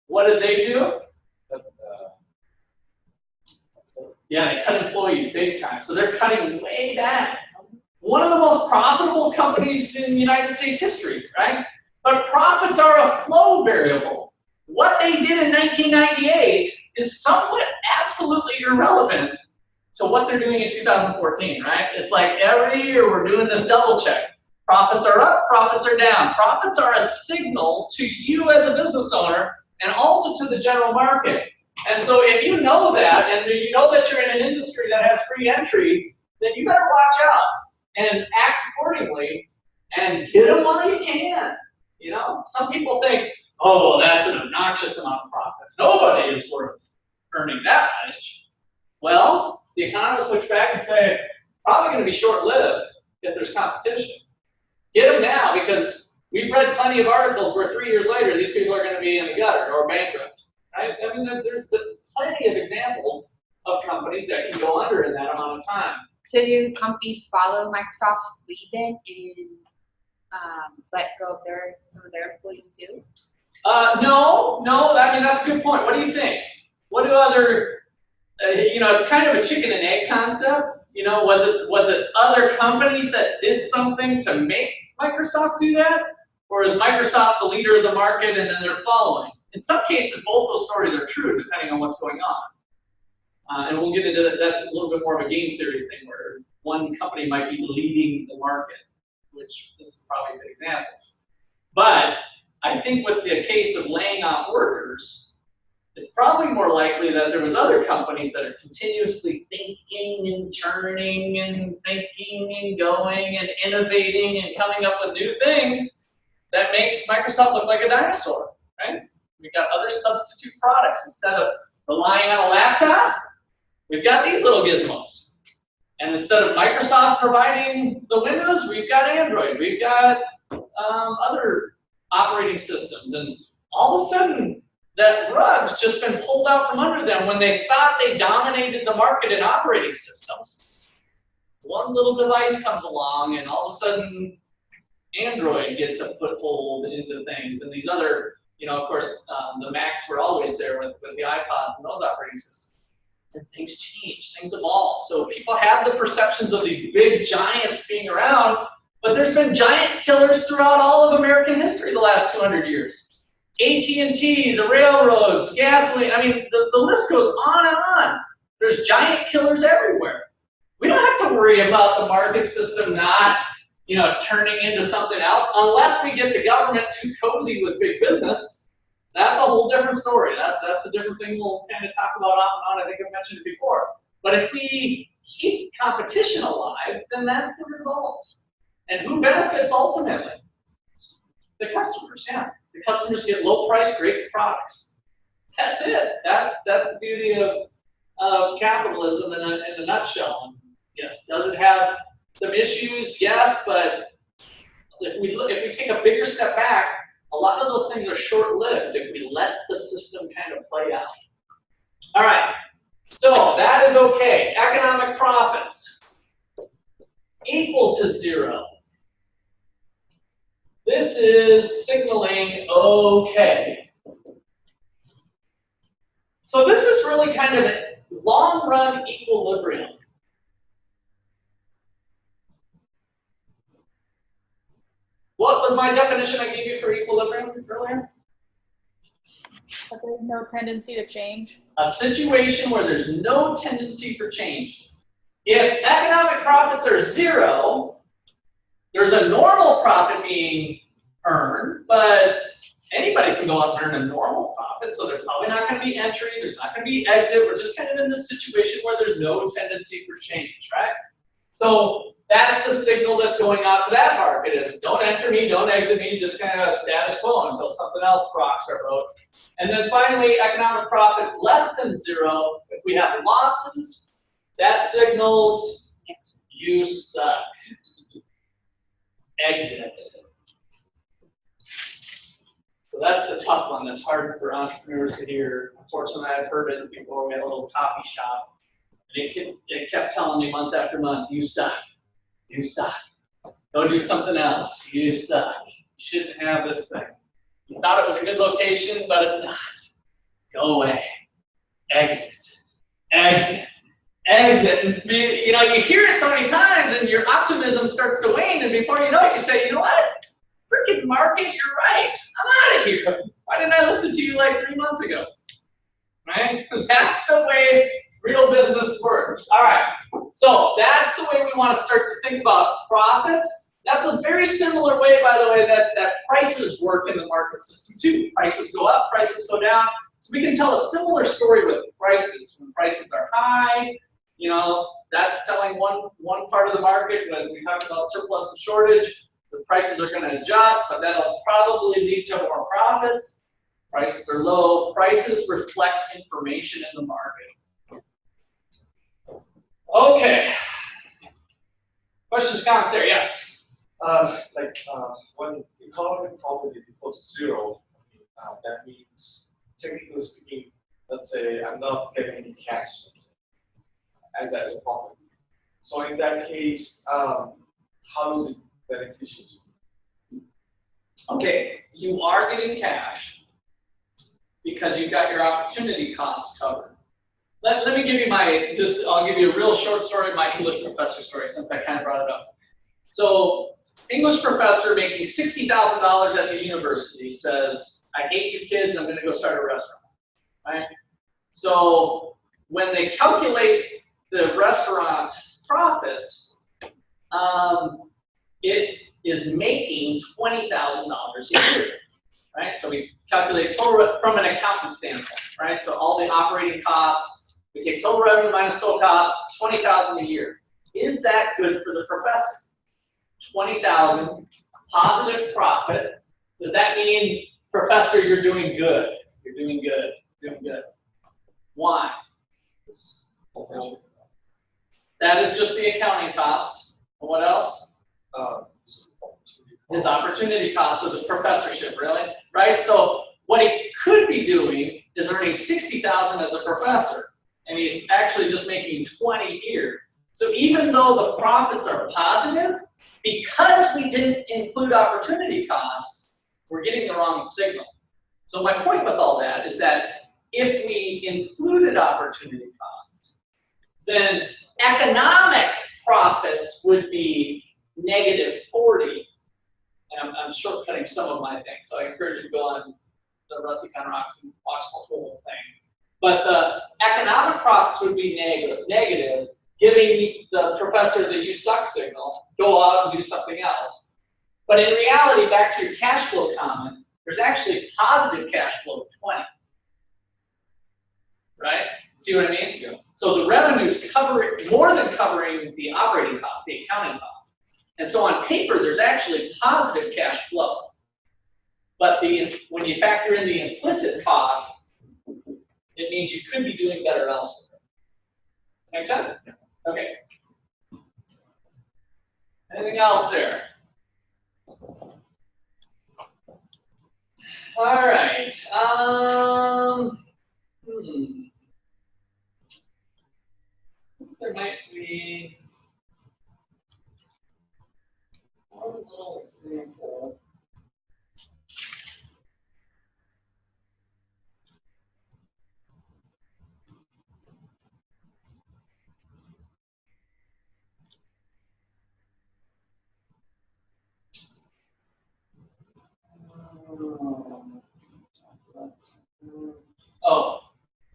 What did they do? Yeah, they cut employees big time. So they're cutting way back. One of the most profitable companies in United States history, right? But profits are a flow variable. What they did in 1998 is somewhat absolutely irrelevant to what they're doing in 2014, right? It's like every year we're doing this double check. Profits are up, profits are down. Profits are a signal to you as a business owner and also to the general market. And so if you know that, and you know that you're in an industry that has free entry, then you better watch out and act accordingly and get them while you can. You know, some people think, oh, that's an obnoxious amount of profits. Nobody is worth earning that much. Well, the economists look back and say, probably going to be short-lived if there's competition. Get them now, because we've read plenty of articles where 3 years later these people are going to be in the gutter or bankrupt. Right? I mean, there's plenty of examples of companies that can go under in that amount of time. So do companies follow Microsoft's lead then and let go of some of their employees too? No. I mean, that's a good point. What do you think? What do other, you know, it's kind of a chicken and egg concept. You know, was it other companies that did something to make Microsoft do that? Or is Microsoft the leader of the market and then they're following? In some cases, both those stories are true depending on what's going on. And we'll get into that. That's a little bit more of a game theory thing where one company might be leading the market, which this is probably a good example. But I think with the case of laying off workers, it's probably more likely that there was other companies that are continuously thinking and turning and thinking and going and innovating and coming up with new things that makes Microsoft look like a dinosaur, right? We've got other substitute products. Instead of relying on a laptop, we've got these little gizmos. And instead of Microsoft providing the Windows, we've got Android. We've got other operating systems. And all of a sudden, that rug's just been pulled out from under them when they thought they dominated the market in operating systems. One little device comes along, and all of a sudden, Android gets a foothold into things. And these other, you know, of course, the Macs were always there with the iPods and those operating systems. And things change, things evolve. So people have the perceptions of these big giants being around, but there's been giant killers throughout all of American history the last 200 years. AT&T, the railroads, gasoline, I mean, the list goes on and on. There's giant killers everywhere. We don't have to worry about the market system not, you know, turning into something else unless we get the government too cozy with big business. That's a whole different story. That's a different thing we'll kind of talk about off and on. I think I've mentioned it before. But if we keep competition alive, then that's the result. And who benefits ultimately? The customers, yeah. The customers get low price, great products. That's it. That's the beauty of capitalism in a nutshell. Yes, does it have some issues? Yes, but if we take a bigger step back, a lot of those things are short-lived if we let the system kind of play out. All right, so that is okay. Economic profits equal to 0. This is signaling okay. So this is really kind of a long-run equilibrium. What was my definition I gave you for equilibrium earlier? But there's no tendency to change. A situation where there's no tendency for change. If economic profits are 0, there's a normal profit being earned, but anybody can go out and earn a normal profit, so there's probably not going to be entry, there's not going to be exit. We're just kind of in this situation where there's no tendency for change, right? So that's the signal that's going out to that market is don't enter me, don't exit me, just kind of status quo until something else rocks our boat. And then finally, economic profits less than 0. If we have losses, that signals you suck. Exit. So that's the tough one. That's hard for entrepreneurs to hear. Unfortunately, I've heard it before. We had a little coffee shop. And it kept telling me month after month, you suck. You suck. Go do something else. You suck. You shouldn't have this thing. You thought it was a good location, but it's not. Go away. Exit. Exit. exit. And you know, you hear it so many times, and your optimism starts to wane, and before you know it, you say, you know what? Freaking market, you're right. I'm out of here. Why didn't I listen to you like 3 months ago? Right? That's the way real business works. All right. So that's the way we want to start to think about profits. That's a very similar way, by the way, that prices work in the market system too. Prices go up, prices go down. So we can tell a similar story with prices. When prices are high, you know, that's telling one part of the market. When we talk about surplus and shortage, the prices are going to adjust, but that'll probably lead to more profits. Prices are low. Prices reflect information in the market. Okay. Questions, comments there? Yes. When economic profit is equal to 0, that means, technically speaking, let's say I'm not getting any cash as a profit. So in that case, how is it beneficial to you? Okay, you are getting cash because you've got your opportunity costs covered. Let me give you I'll give you a real short story of my English professor story, since I kind of brought it up. So, English professor making $60,000 at the university says, I hate you kids, I'm going to go start a restaurant. Right? So, when they calculate the restaurant profits, it is making $20,000 a year. Right? So we calculate total from an accountant standpoint, right? So all the operating costs, we take total revenue minus total costs, $20,000 a year. Is that good for the professor? $20,000 positive profit. Does that mean, professor, you're doing good? You're doing good. You're doing good. Why? That is just the accounting cost. And what else? His opportunity cost as a professorship, really, right? So what he could be doing is earning $60,000 as a professor, and he's actually just making 20 here. So even though the profits are positive, because we didn't include opportunity costs, we're getting the wrong signal. So my point with all that is that if we included opportunity costs, then economic profits would be -40. And I'm shortcutting some of my things, so I encourage you to go on the Rusty Con Rocks and watch the whole thing. But the economic profits would be negative, giving the professor the "you suck" signal, go out and do something else. But in reality, back to your cash flow comment, there's actually positive cash flow of 20. Right? See what I mean? Yeah. So the revenues cover more than covering the operating costs, the accounting costs. And so on paper, there's actually positive cash flow. But when you factor in the implicit costs, it means you could be doing better elsewhere. Make sense? Okay. Anything else there? All right. There might be one little example. Oh,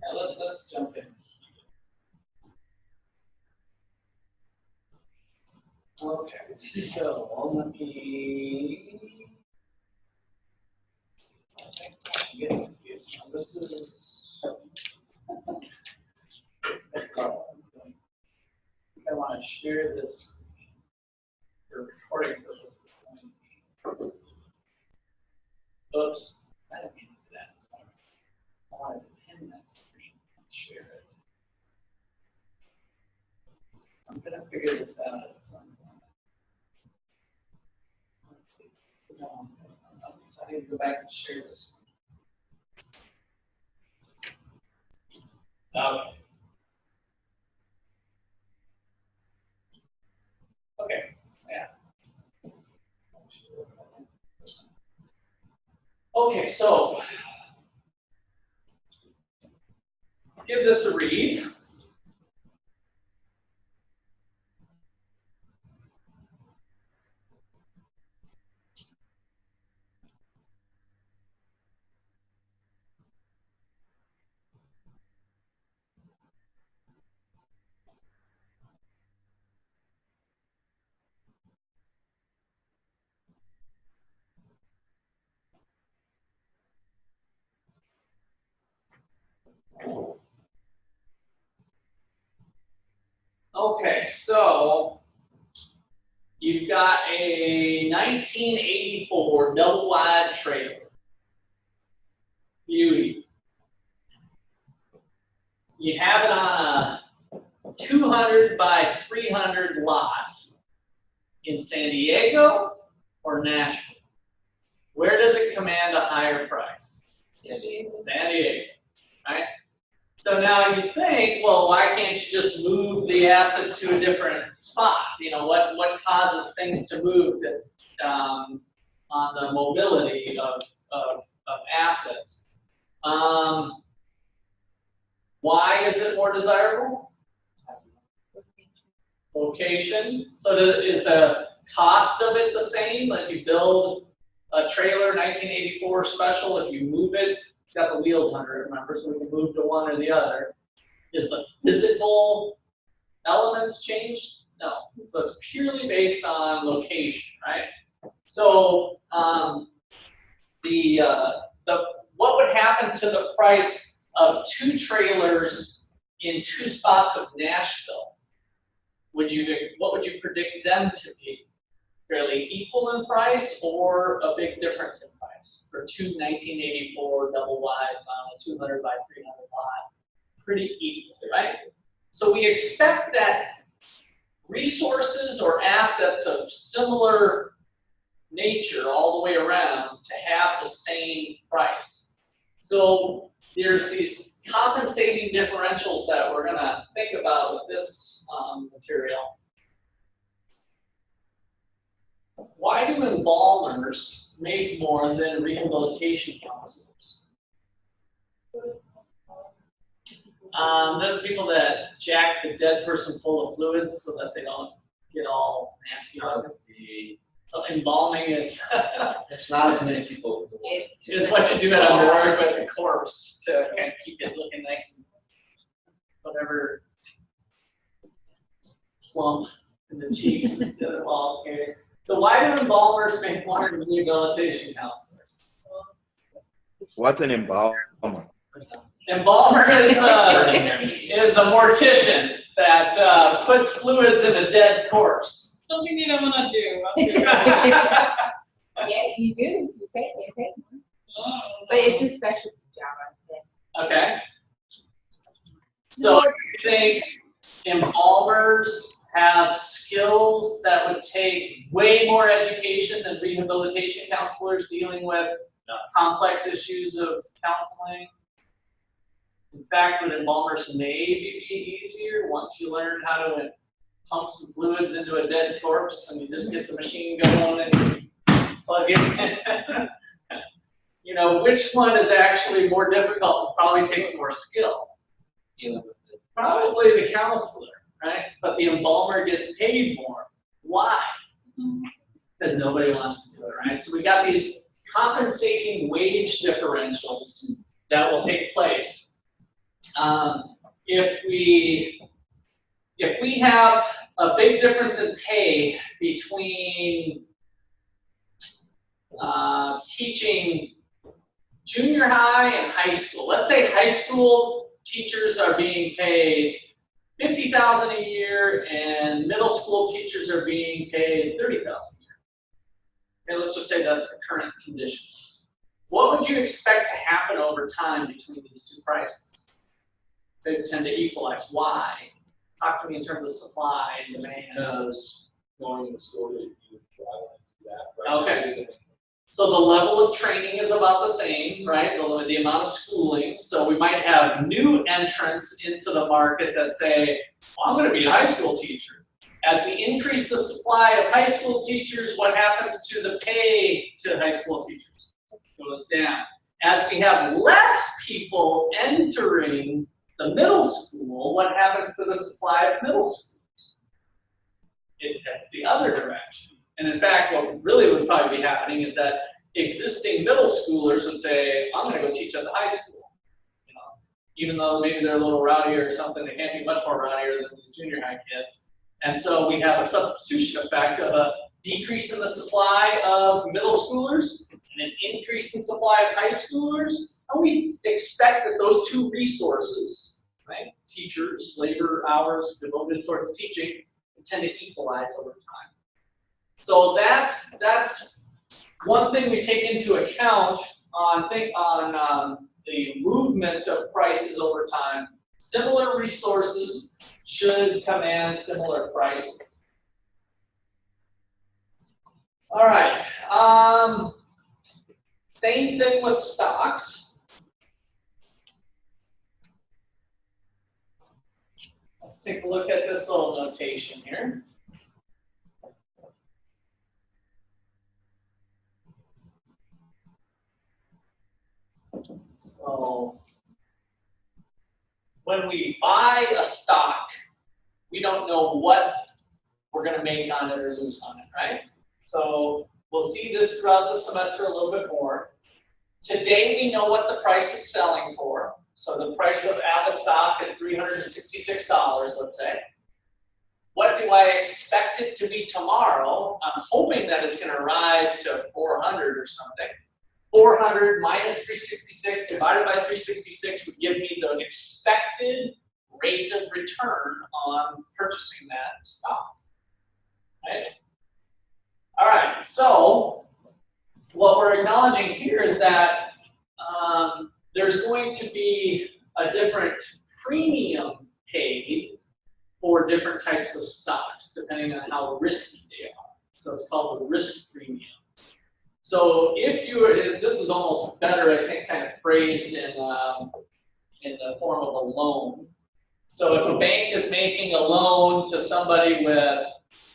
yeah, let's jump in. Okay, so let me get confused. Now, this is I want to share this for recording purposes. Oops, I didn't mean to do that. Sorry. I wanted to pin that screen and share it. I'm going to figure this out at some point. Let's see. No, so I need to go back and share this. Okay. Okay. Yeah. Okay, so give this a read. Okay, so you've got a 1984 double wide trailer. Beauty. You have it on a 200 by 300 lot in San Diego or Nashville. Where does it command a higher price? San Diego. San Diego, right? So now you think, well, why can't you just move the asset to a different spot? You know, what causes things to move to, on the mobility of assets? Why is it more desirable? Location. So is the cost of it the same? Like you build a trailer, 1984 special, if you move it, it's got the wheels under it, remember, so we can move to one or the other. Is the physical elements changed? No. So it's purely based on location, right? So what would happen to the price of 2 trailers in 2 spots of Nashville? What would you predict them to be? Fairly equal in price or a big difference in price for 2 1984 double wides on a 200 by 300 lot? Pretty equal, right? So we expect that resources or assets of similar nature all the way around to have the same price. So there's these compensating differentials that we're going to think about with this material. Why do embalmers make more than rehabilitation counselors? They're the people that jack the dead person full of fluids so that they don't get all nasty. So embalming is There's not as many people. is what you do at a morgue with a corpse to kind of keep it looking nice and whatever plump in the cheeks instead of all okay. So why do embalmers make more than rehabilitation counselors? What's an embalmer? Embalmer is the mortician that puts fluids in a dead corpse. Something you don't want to do. Yeah, you do. You pay. Oh. But it's a special job, I would say. Okay. So you think embalmers have skills that would take way more education than rehabilitation counselors dealing with complex issues of counseling? In fact, would embalmers maybe be easier once you learn how to pump some fluids into a dead corpse and you just get the machine going and plug it in? You know, which one is actually more difficult and probably takes more skill? Probably the counselor, right? But the embalmer gets paid more. Why? Because nobody wants to do it, right? So we got these compensating wage differentials that will take place. If we have a big difference in pay between teaching junior high and high school. Let's say high school teachers are being paid $50,000 a year and middle school teachers are being paid $30,000 a year. Okay, let's just say that's the current conditions. What would you expect to happen over time between these two prices? They tend to equalize. Why? Talk to me in terms of supply and demand. Because going to school, you drive that. Right? Okay. So the level of training is about the same, right? The amount of schooling. So we might have new entrants into the market that say, well, I'm going to be a high school teacher. As we increase the supply of high school teachers, what happens to the pay to high school teachers? It goes down. As we have less people entering the middle school, what happens to the supply of middle schools? It heads the other direction. And in fact, what really would probably be happening is that existing middle schoolers would say, I'm going to go teach at the high school. You know, even though maybe they're a little rowdier or something, they can't be much more rowdier than these junior high kids. And so we have a substitution effect of a decrease in the supply of middle schoolers and an increase in supply of high schoolers. And we expect that those two resources, right, teachers, labor hours devoted towards teaching, tend to equalize over time. So that's one thing we take into account on the movement of prices over time. Similar resources should command similar prices. All right. Same thing with stocks. Let's take a look at this little notation here. So when we buy a stock, we don't know what we're going to make on it or lose on it, right? So we'll see this throughout the semester a little bit more. Today we know what the price is selling for. So the price of Apple stock is $366, let's say. What do I expect it to be tomorrow? I'm hoping that it's going to rise to 400 or something. 400 minus 366 divided by 366 would give me the expected rate of return on purchasing that stock. Right? All right, so what we're acknowledging here is that there's going to be a different premium paid for different types of stocks, depending on how risky they are. So it's called the risk premium. So if you were, this is almost better, I think, kind of phrased in the form of a loan. So if a bank is making a loan to somebody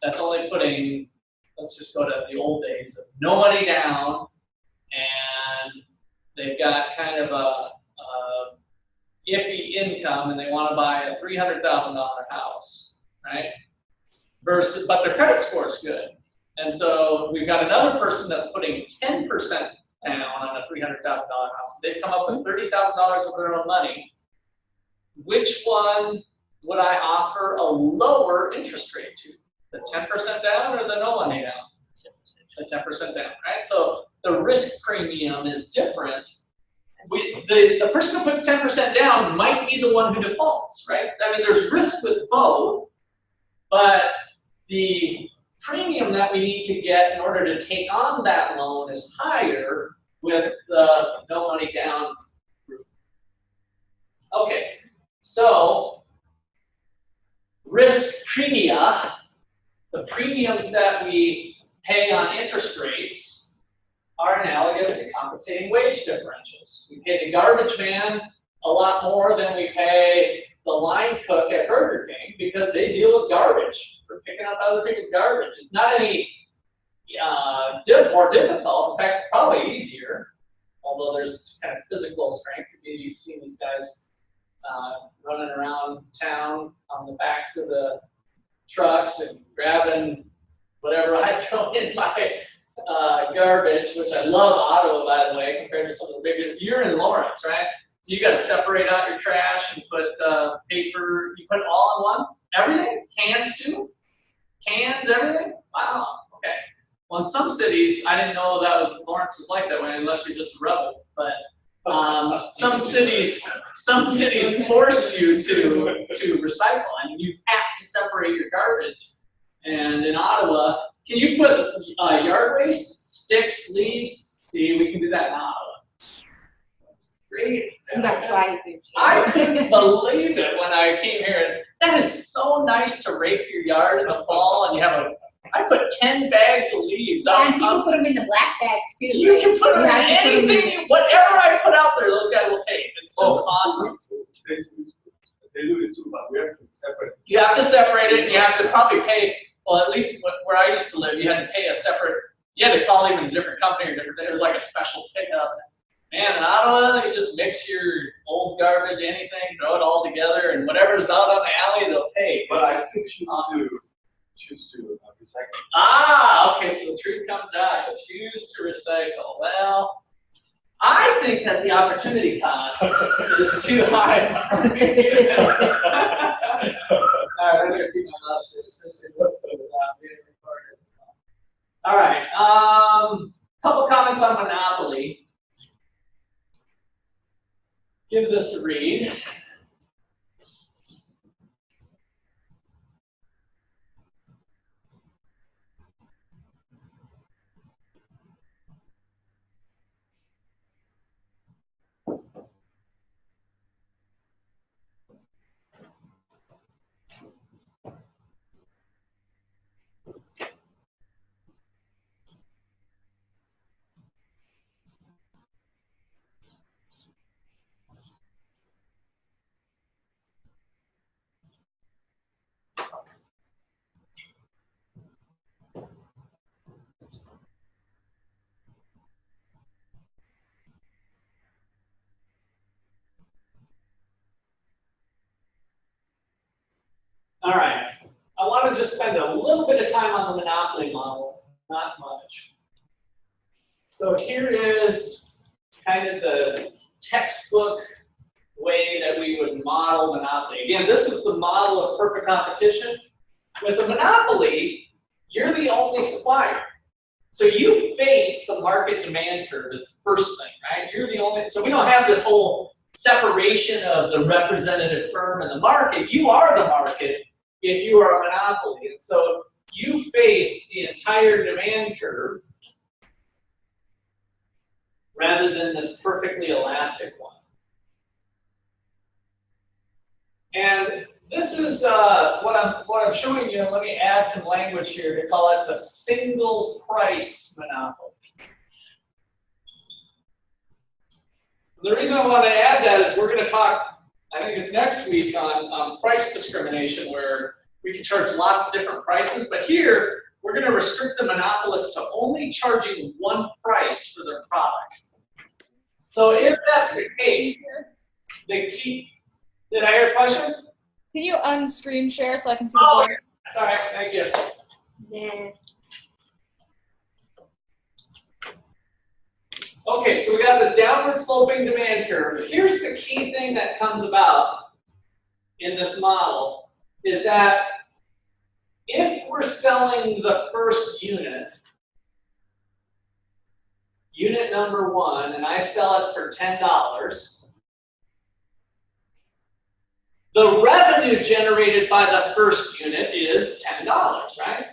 that's only putting, let's just go to the old days, of no money down, and they've got kind of a iffy income, and they want to buy a $300,000 house, right? But their credit score is good. And so we've got another person that's putting 10% down on a $300,000 house. They've come up with $30,000 of their own money. Which one would I offer a lower interest rate to? The 10% down or the no money down? The 10% down, right? So the risk premium is different. The person who puts 10% down might be the one who defaults, right? I mean, there's risk with both, but the premium that we need to get in order to take on that loan is higher with the no money down group. Okay, so risk premia, the premiums that we pay on interest rates, are analogous to compensating wage differentials. We pay the garbage man a lot more than we pay the line cook at Burger King because they deal with garbage. We're picking up other people's garbage. It's not any more difficult. In fact, it's probably easier, although there's kind of physical strength. Maybe you've seen these guys running around town on the backs of the trucks and grabbing whatever I throw in my garbage, which I love Ottawa, by the way, compared to some of the bigger. You're in Lawrence, right? So you got to separate out your trash and put paper. You put it all in one. Everything? Cans too? Cans, everything? Wow. Okay. Well, in some cities, I didn't know that Lawrence was like that way, unless you're just a rebel. But some cities force you to recycle. I mean, you have to separate your garbage. And in Ottawa, can you put yard waste, sticks, leaves? See, we can do that in Ottawa. Great. That's why I couldn't believe it when I came here. That is so nice to rake your yard in the fall, and you have I put 10 bags of leaves. Yeah, and people put them in the black bags too. You can put them in anything, whatever I put out there, those guys will take. It's just awesome. They do it too, but we have to separate. You have to separate it, and you have to probably pay, well, at least where I used to live, you had to pay a separate, you had to call even a different company or different, it was like a special pickup. Man, in Ottawa, you just mix your old garbage, anything, throw it all together, and whatever's out on the alley, they'll take. But I still choose to recycle. Ah, okay, so the truth comes out. You choose to recycle. Well, I think that the opportunity cost is too high. All right, we're going to keep my mouth shut, especially what's being recorded. All right, couple comments on Monopoly. Monopoly give this a read. All right, I want to just spend a little bit of time on the monopoly model, not much. So here is kind of the textbook way that we would model monopoly. Again, this is the model of perfect competition. With a monopoly, you're the only supplier. So you face the market demand curve as the first thing, right? You're the only, so we don't have this whole separation of the representative firm and the market. You are the market if you are a monopoly. And so you face the entire demand curve rather than this perfectly elastic one. And this is what I'm showing you. Let me add some language here to call it the single price monopoly. The reason I want to add that is we're going to talk, I think it's next week, on price discrimination, where we can charge lots of different prices. But here, we're going to restrict the monopolist to only charging one price for their product. So if that's the case, they keep. Did I hear a question? Can you unscreen share so I can see the Oh, board? all right, thank you. Yeah. Okay, so we got this downward sloping demand curve. Here's the key thing that comes about in this model is that if we're selling the first unit, unit number 1, and I sell it for $10, the revenue generated by the first unit is $10, right?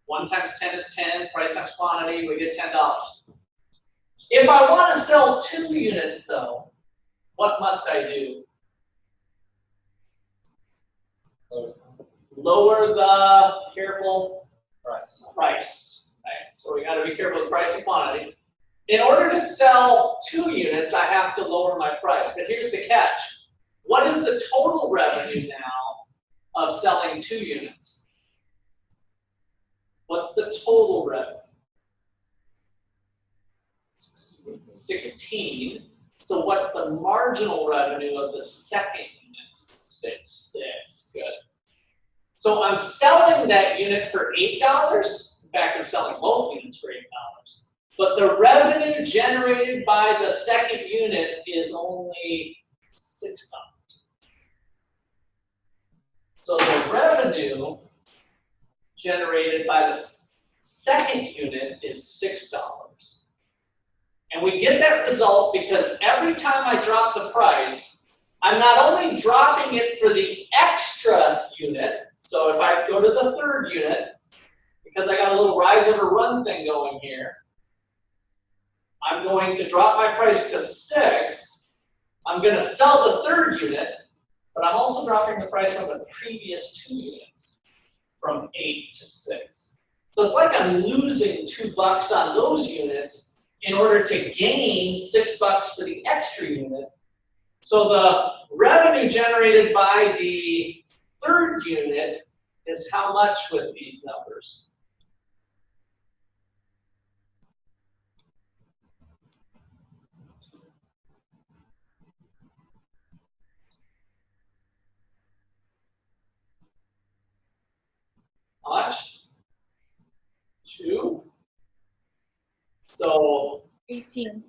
1 times 10 is 10, price times quantity, we get $10. If I want to sell 2 units, though, what must I do? Lower the, careful, price. Right? So we got to be careful with price and quantity. In order to sell 2 units, I have to lower my price. But here's the catch. What is the total revenue now of selling 2 units? What's the total revenue? 16. So what's the marginal revenue of the second unit? 6. Good. So I'm selling that unit for $8. In fact, I'm selling both units for $8. But the revenue generated by the second unit is only $6. So the revenue generated by the second unit is $6. And we get that result because every time I drop the price, I'm not only dropping it for the extra unit, so if I go to the third unit, because I got a little rise over run thing going here, I'm going to drop my price to 6. I'm going to sell the third unit, but I'm also dropping the price on the previous 2 units from 8 to 6. So it's like I'm losing $2 on those units in order to gain $6 for the extra unit. So the revenue generated by the third unit is how much with these numbers? How much? 2. So 18.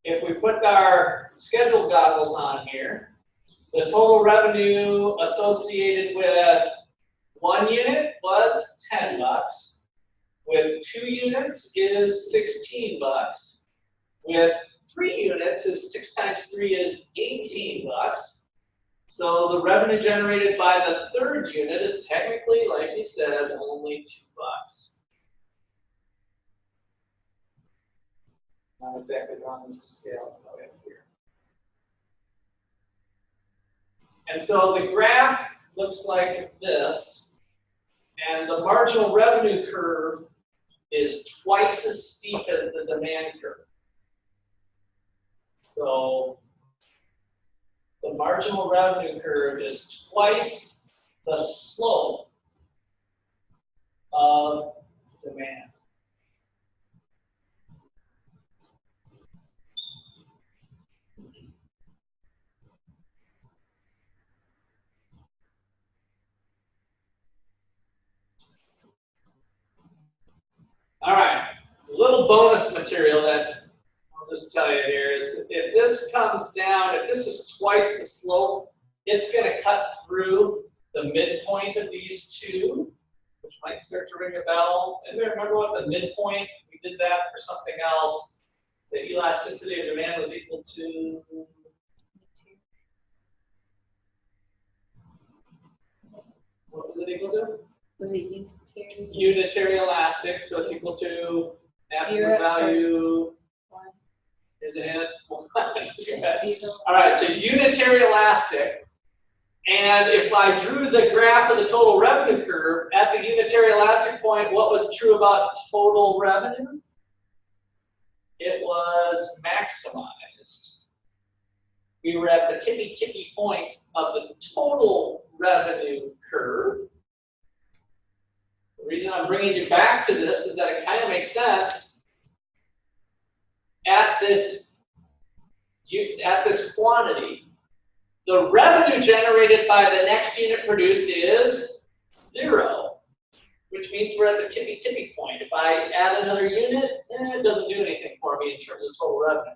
if we put our schedule goggles on here, the total revenue associated with 1 unit was $10. With 2 units is $16. With 3 units is 6 times 3 is 18 bucks. So the revenue generated by the 3rd unit is technically, like you said, only 2 bucks. Not exactly wrong with the scale here. And so the graph looks like this, and the marginal revenue curve is twice as steep as the demand curve. So the marginal revenue curve is twice the slope of demand. All right, a little bonus material that I'll just tell you here is that if this comes down, if this is twice the slope, it's going to cut through the midpoint of these two, which might start to ring a bell. And remember what the midpoint, we did that for something else. The elasticity of demand was equal to, what was it equal to? Was it unitary? Unitary elastic, so it's equal to absolute value. Is it? All right, so unitary elastic. And if I drew the graph of the total revenue curve at the unitary elastic point, what was true about total revenue? It was maximized. We were at the tippy point of the total revenue curve. The reason I'm bringing you back to this is that it kind of makes sense. At this quantity, the revenue generated by the next unit produced is 0, which means we're at the tippy point. If I add another unit, it doesn't do anything for me in terms of total revenue.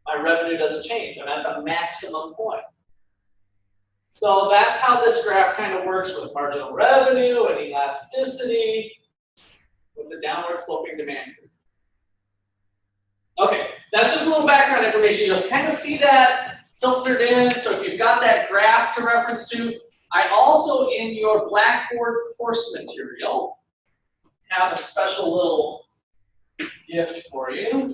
My revenue doesn't change. I'm at the maximum point. So that's how this graph kind of works with marginal revenue and elasticity with the downward sloping demand curve. Okay, that's just a little background information. You'll kind of see that filtered in. So if you've got that graph to reference to, I also in your Blackboard course material have a special little gift for you. I don't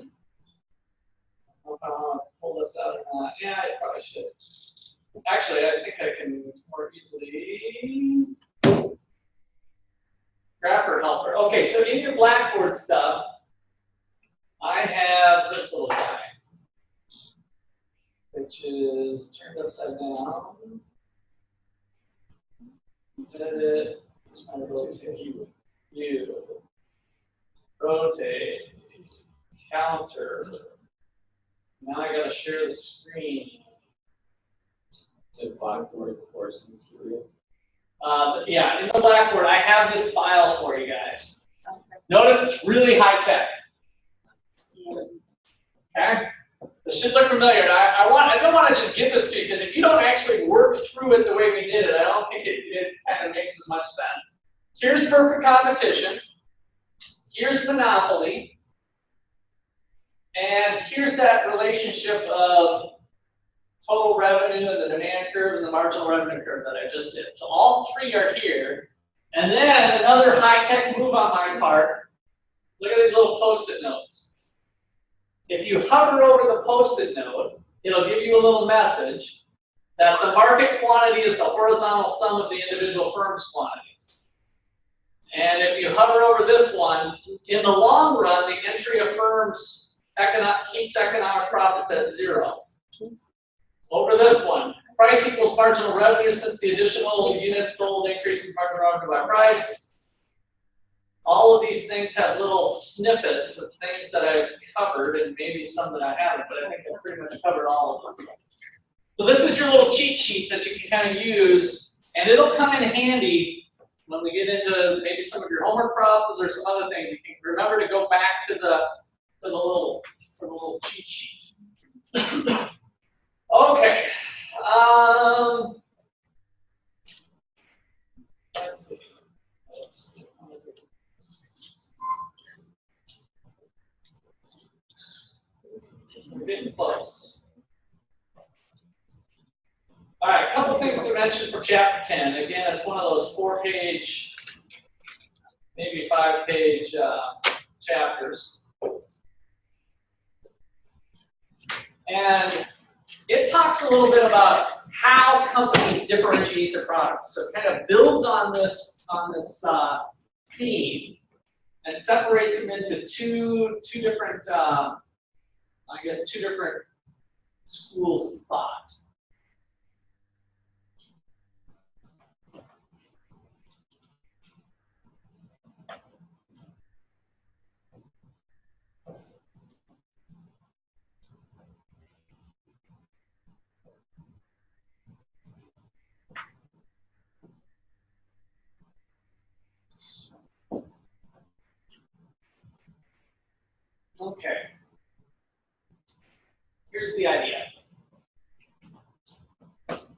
know if I want to pull this out or not. Yeah, I probably should. Actually, I think I can more easily. Grapher helper. Okay, so in your Blackboard stuff, I have this little guy, which is turned upside down. Edit. View. Rotate. Counter. Now I gotta share the screen. Blackboard course material. Yeah, in the Blackboard, I have this file for you guys. Notice it's really high tech. Okay? This should look familiar. And I don't want to just give this to you because if you don't actually work through it the way we did it, I don't think it kind of makes as much sense. Here's perfect competition. Here's monopoly. And here's that relationship of total revenue and the demand curve and the marginal revenue curve that I just did. So all three are here. And then another high-tech move on my part. Look at these little Post-it notes. If you hover over the Post-it note, it'll give you a little message that the market quantity is the horizontal sum of the individual firm's quantities. And if you hover over this one, in the long run, the entry of firms keeps economic profits at 0. Over this one, price equals marginal revenue since the additional units sold increases marginal revenue by price. All of these things have little snippets of things that I've covered, and maybe some that I haven't, but I think I've pretty much covered all of them. So this is your little cheat sheet that you can kind of use, and it'll come in handy when we get into maybe some of your homework problems or some other things. You can remember to go back to the little cheat sheet. Okay. Let's see. We're getting close. All right, a couple things to mention for chapter 10. Again, it's one of those 4-page, maybe 5-page chapters. And it talks a little bit about how companies differentiate their products. So it kind of builds on this theme and separates them into two different, two different schools of thought. Okay. Here's the idea.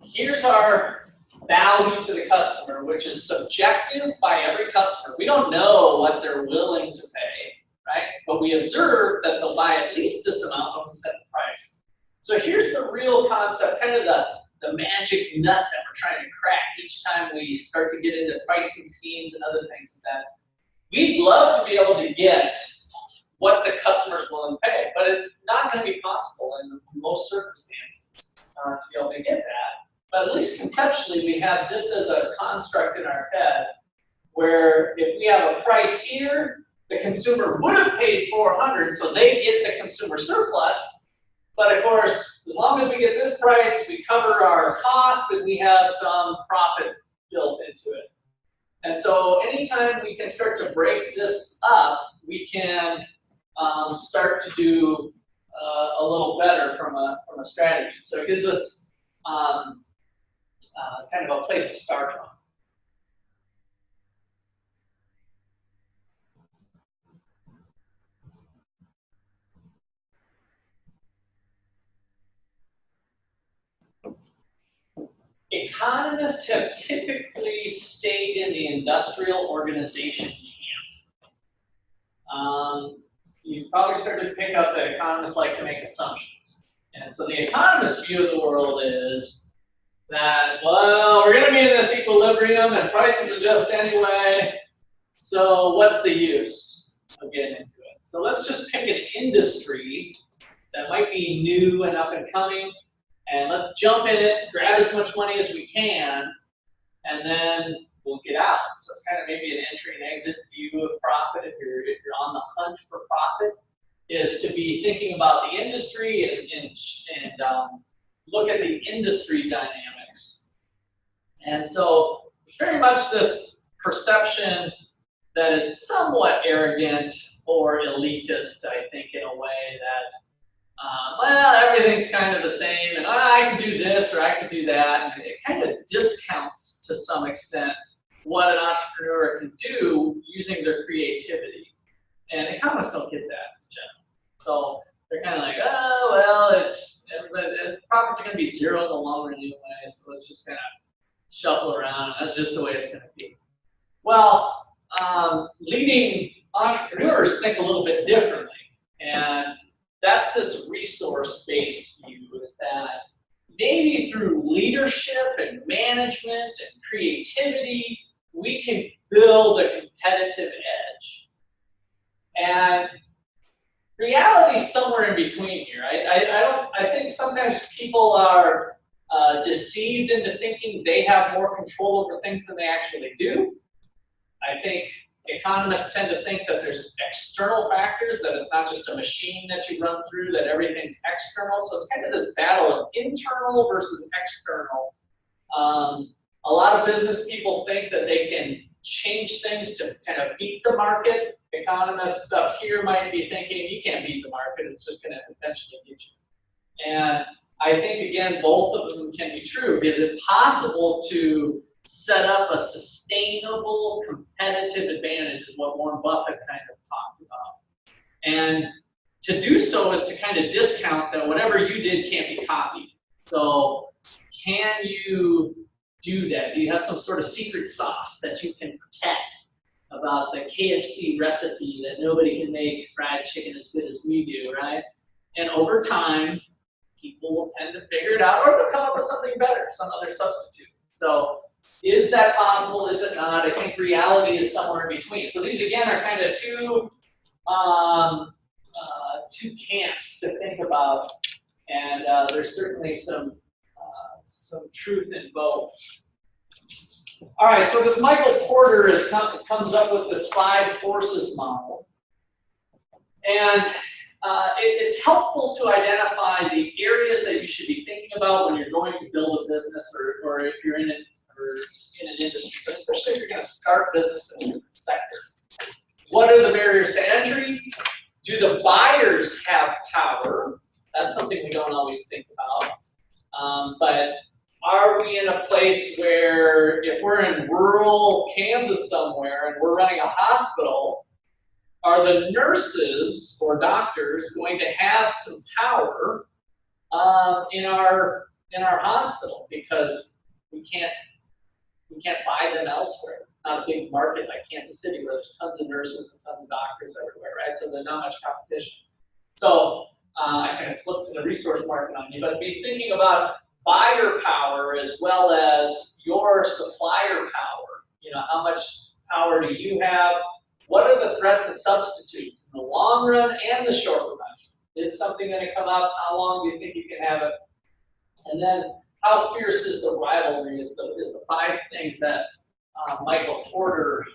Here's our value to the customer, which is subjective by every customer. We don't know what they're willing to pay, right? But we observe that they'll buy at least this amount when we set the price. So here's the real concept, kind of the magic nut that we're trying to crack each time we start to get into pricing schemes and other things like that. We'd love to be able to get what the customer's willing to pay, but it's not going to be possible in most circumstances to be able to get that. But at least conceptually, we have this as a construct in our head, where if we have a price here, the consumer would have paid $400, so they get the consumer surplus. But of course, as long as we get this price, we cover our costs and we have some profit built into it. And so anytime we can start to break this up, we can start to do a little better from a strategy. So it gives us kind of a place to start from. Economists have typically stayed in the industrial organization camp. You probably started to pick up that economists like to make assumptions. And so the economist view of the world is that, well, we're going to be in this equilibrium and prices adjust anyway, so what's the use of getting into it? So let's just pick an industry that might be new and up and coming, and let's jump in it, grab as much money as we can, and then we'll get out. So it's kind of maybe an entry and exit view of profit if you're on the hunt for profit, is to be thinking about the industry and look at the industry dynamics. And so it's very much this perception that is somewhat arrogant or elitist, I think, in a way that well, everything's kind of the same, and I could do this or I could do that. And it kind of discounts, to some extent, what an entrepreneur can do using their creativity. And economists don't get that in general. So they're kind of like, oh, well, profits are going to be zero in the long run anyway, so let's just kind of shuffle around, and that's just the way it's going to be. Well, leading entrepreneurs think a little bit differently. And that's this resource-based view, is that maybe through leadership and management and creativity, we can build a competitive edge. And reality's somewhere in between here. I think sometimes people are deceived into thinking they have more control over things than they actually do. I think economists tend to think that there's external factors, that it's not just a machine that you run through, that everything's external. So it's kind of this battle of internal versus external. A lot of business people think that they can change things to kind of beat the market. Economists up here might be thinking, you can't beat the market, it's just going to eventually get you. And I think, again, both of them can be true. Is it possible to set up a sustainable competitive advantage, is what Warren Buffett kind of talked about. And to do so is to kind of discount that whatever you did can't be copied. So can you do that? Do you have some sort of secret sauce that you can protect about the KFC recipe that nobody can make fried chicken as good as we do, right? And over time, people will tend to figure it out, or they'll come up with something better, some other substitute. So is that possible? Is it not? I think reality is somewhere in between. So these, again, are kind of two camps to think about, and there's certainly some truth in both. All right, so this Michael Porter comes up with this 5 forces model, and it's helpful to identify the areas that you should be thinking about when you're going to build a business, or if you're in an industry, but especially if you're going to start business in a different sector. What are the barriers to entry? Do the buyers have power? That's something we don't always think about. But are we in a place where, if we're in rural Kansas somewhere and we're running a hospital, are the nurses or doctors going to have some power in our hospital, because we can't buy them elsewhere? It's not a big market like Kansas City where there's tons of nurses and tons of doctors everywhere, right? So there's not much competition. So I kind of flipped to the resource market on you, but be thinking about buyer power as well as your supplier power. You know, how much power do you have? What are the threats of substitutes in the long run and the short run? Is something going to come up? How long do you think you can have it? And then, how fierce is the rivalry? Is the 5 things that Michael Porter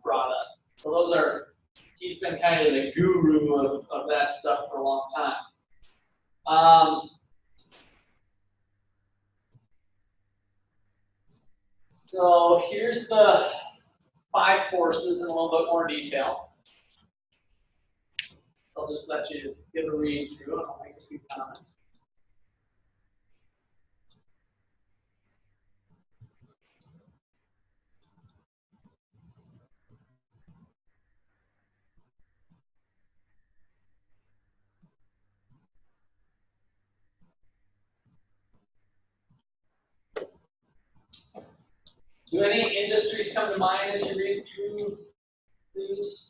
brought up. So those are, he's been kind of the guru of that stuff for a long time. So here's the 5 forces in a little bit more detail. I'll just let you give a read through and I'll make a few comments. Do any industries come to mind as you read through these?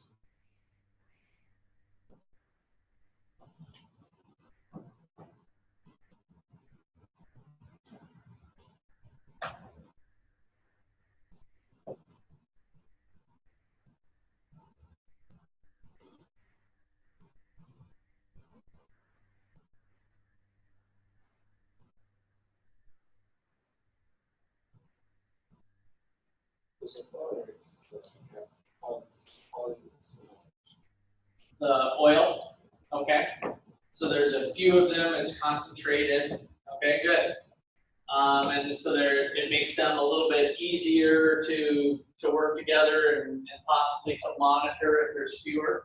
The oil, okay. So there's a few of them, it's concentrated. Okay, good. And so it makes them a little bit easier to work together and possibly to monitor if there's fewer.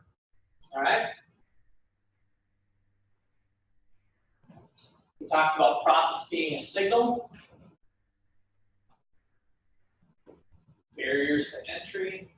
All right. We talked about profits being a signal. Barriers to entry.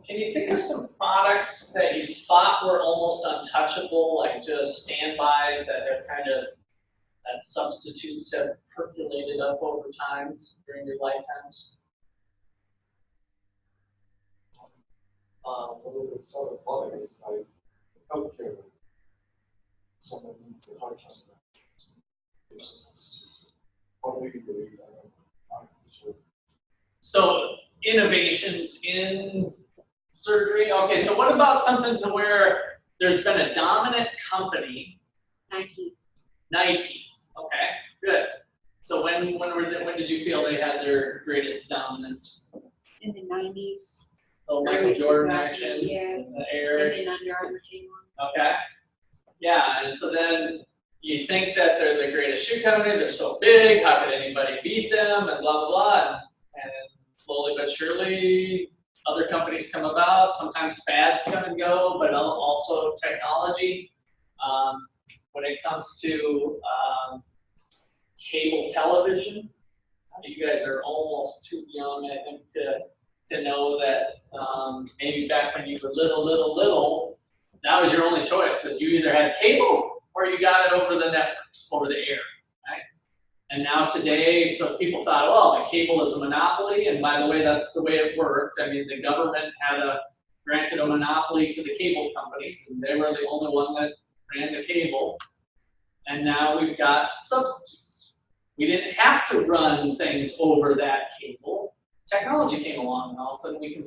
Can you think of some products that you thought were almost untouchable, like just standbys that have that substitutes have percolated up over time during your lifetimes? With sort of products like healthcare, someone needs a heart transplant. Or maybe the reason I'm not sure. So innovations in surgery. Okay, so what about something to where there's been a dominant company? Nike. Nike. Okay, good. So when did you feel they had their greatest dominance? In the 90s. The Michael Jordan action, yeah. the Air. And then Under Armour came on. Okay. Yeah, and so then you think that they're the greatest shoe company, they're so big, how could anybody beat them, and blah, blah, blah. And slowly but surely, other companies come about. Sometimes fads come and go, but also technology. When it comes to cable television, you guys are almost too young, I think, to know that maybe back when you were little, that was your only choice, because you either had cable or you got it over the networks, over the out today, so people thought, well, the cable is a monopoly, and by the way, that's the way it worked. I mean, the government granted a monopoly to the cable companies, and they were the only one that ran the cable. And now we've got substitutes. We didn't have to run things over that cable. Technology came along, and all of a sudden we can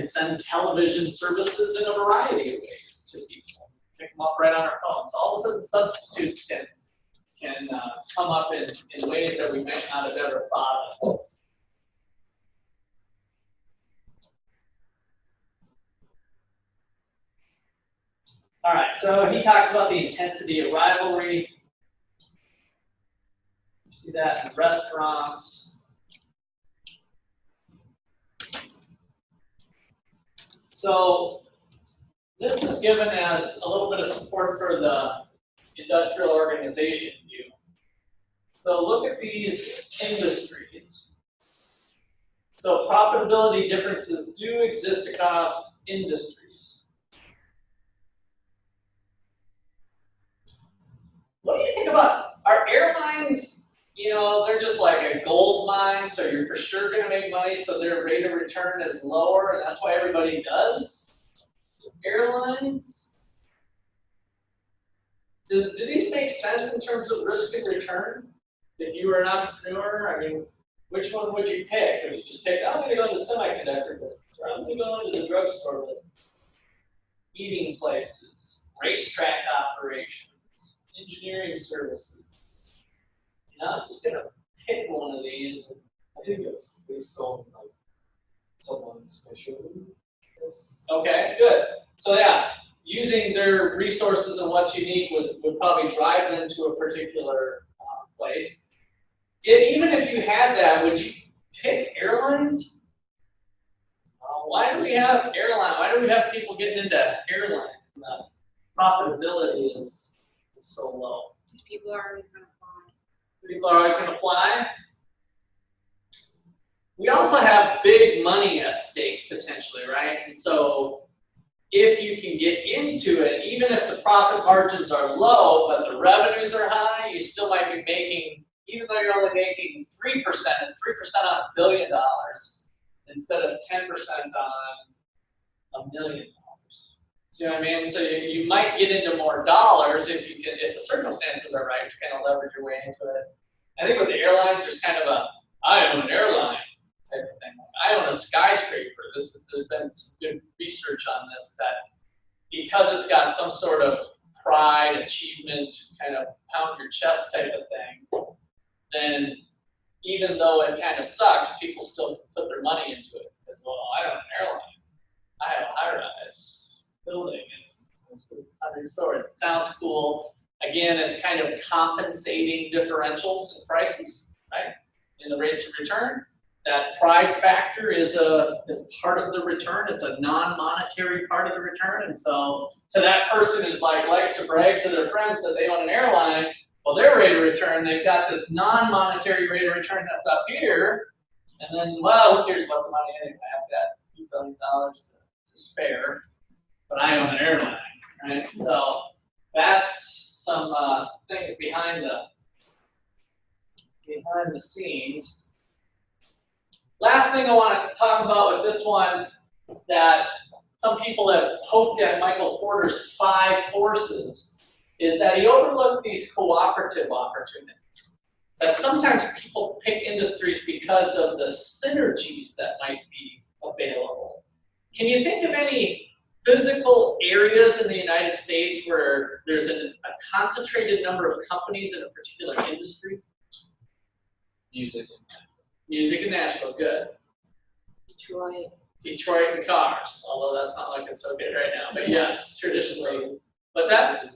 send television services in a variety of ways to people. Pick them up right on our phones. So all of a sudden, substitutes can come up in ways that we might not have ever thought of. All right, so he talks about the intensity of rivalry. You see that in restaurants. So this is given as a little bit of support for the industrial organization view. So look at these industries. So profitability differences do exist across industries. What do you think about, are airlines, you know, they're just like a gold mine, so you're for sure going to make money, so their rate of return is lower, and that's why everybody does airlines? Do these make sense in terms of risk and return? If you were an entrepreneur, I mean, which one would you pick? Would you just pick, I'm going to go into semiconductor business, or I'm going to go into the drugstore business, eating places, racetrack operations, engineering services? You know, I'm just going to pick one of these. I think it's based on like someone's specialty. Okay, good. So yeah, using their resources and what's unique would probably drive them to a particular place. Even if you had that, would you pick airlines? Why do we have airlines? Why do we have people getting into airlines? And the profitability is so low. People are always going to fly. People are always going to fly. We also have big money at stake potentially, right? And so if you can get into it, even if the profit margins are low, but the revenues are high, you still might be making, even though you're only making 3%, it's 3% on $1 billion instead of 10% on $1 million. See what I mean? So you might get into more dollars if you can, if the circumstances are right, to kind of leverage your way into it. I think with the airlines, there's kind of a, I own an airline type of thing. I own a skyscraper. There's been some good research on this, that because it's got some sort of pride, achievement, kind of pound your chest type of thing, then even though it kind of sucks, people still put their money into it. Because, well, I own an airline. I have a high-rise building. It's 100 stories. It sounds cool. Again, it's kind of compensating differentials in prices, right? In the rates of return. That pride factor is part of the return. It's a non-monetary part of the return. And so that person is like, likes to brag to their friends that they own an airline. Well, their rate of return, they've got this non-monetary rate of return that's up here. And then, well, who cares about the money anyway? I've got $2 billion to spare, but I own an airline, right? So that's some things behind the scenes. Last thing I want to talk about with this one, that some people have poked at Michael Porter's 5 forces, is that he overlooked these cooperative opportunities. That sometimes people pick industries because of the synergies that might be available. Can you think of any physical areas in the United States where there's a concentrated number of companies in a particular industry? Music in Nashville, good. Detroit and cars, although that's not looking so good right now. But yes, traditionally. What's that?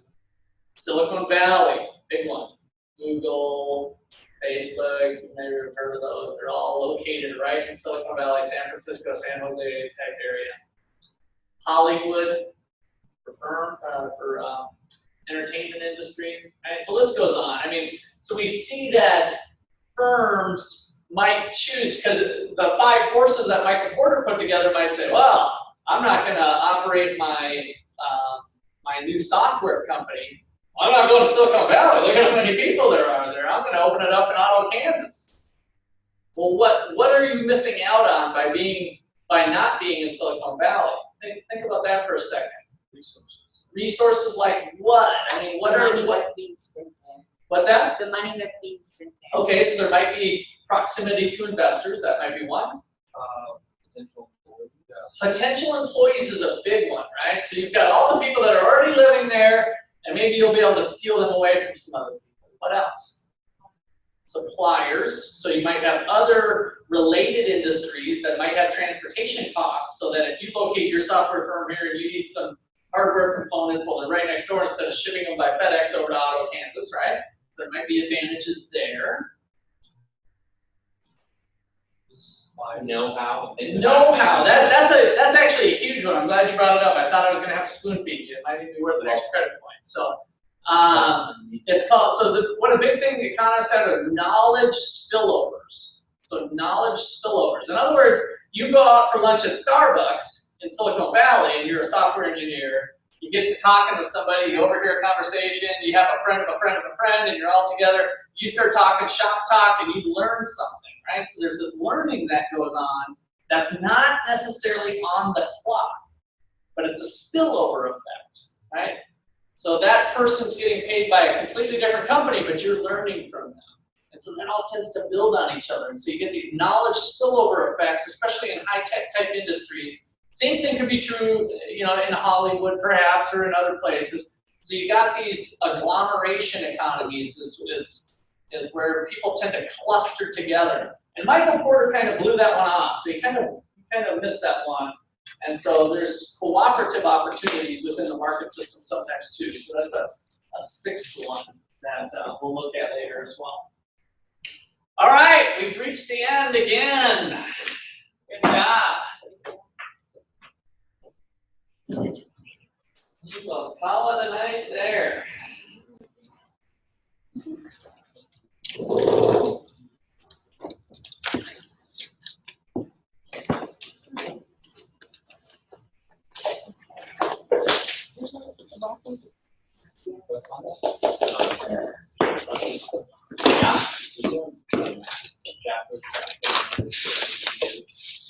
Silicon Valley, big one. Google, Facebook, you may have heard of those. They're all located right in Silicon Valley, San Francisco, San Jose type area. Hollywood for entertainment industry. And the list goes on. I mean, so we see that firms might choose, because the 5 forces that Michael Porter put together might say, well, I'm not going to operate my my new software company. I'm not going to Silicon Valley. Look at how many people there are there. I'm gonna open it up in Ottawa, Kansas. Well, what are you missing out on by not being in Silicon Valley? Think about that for a second. Resources like what? I mean, What's being spent there? What's that? The money that's being spent there. Okay, so there might be proximity to investors. That might be one. Potential employees is a big one, right? So you've got all the people that are already living there, and maybe you'll be able to steal them away from some other people. What else? Suppliers. So you might have other related industries that might have transportation costs, so that if you locate your software firm here and you need some hardware components, well, they're right next door instead of shipping them by FedEx over to Ottawa, Kansas, right? There might be advantages there. Know-how. Know-how. That's actually a huge one. I'm glad you brought it up. I thought I was going to have to spoon feed you. It might even be worth an extra credit point. So it's called. So what a big thing economists have are knowledge spillovers. So knowledge spillovers. In other words, you go out for lunch at Starbucks in Silicon Valley, and you're a software engineer. You get to talking with somebody. You overhear a conversation. You have a friend of a friend of a friend, and you're all together. You start talking shop talk, and you learn something. Right? So there's this learning that goes on that's not necessarily on the clock, but it's a spillover effect, right? So that person's getting paid by a completely different company, but you're learning from them. And so that all tends to build on each other. And so you get these knowledge spillover effects, especially in high-tech type industries. Same thing could be true, in Hollywood perhaps, or in other places. So you got these agglomeration economies is where people tend to cluster together. And Michael Porter kind of blew that one off, so you kind of missed that one. And so there's cooperative opportunities within the market system sometimes too. So that's a sixth one that we'll look at later as well. All right, we've reached the end again. Good job. We'll call it a night there.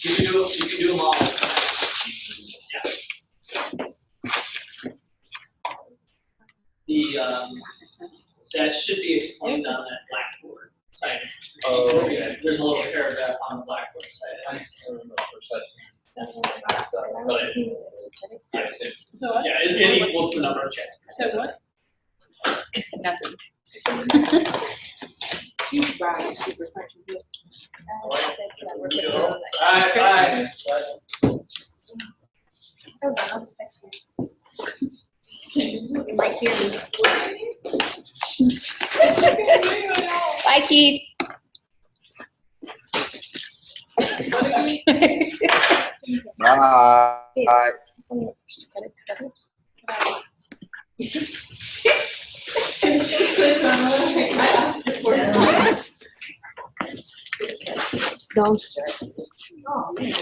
You can do them all. Yeah. That should be explained on that Blackboard site. Oh, okay. There's a little paragraph on the Blackboard site. I just don't remember for such. So what? Yeah, it equals the number of chapters. So what? Nothing. She's bright, super good. Bye. You might hear me. Bye, Keith. Bye. Don't stress. Oh, man.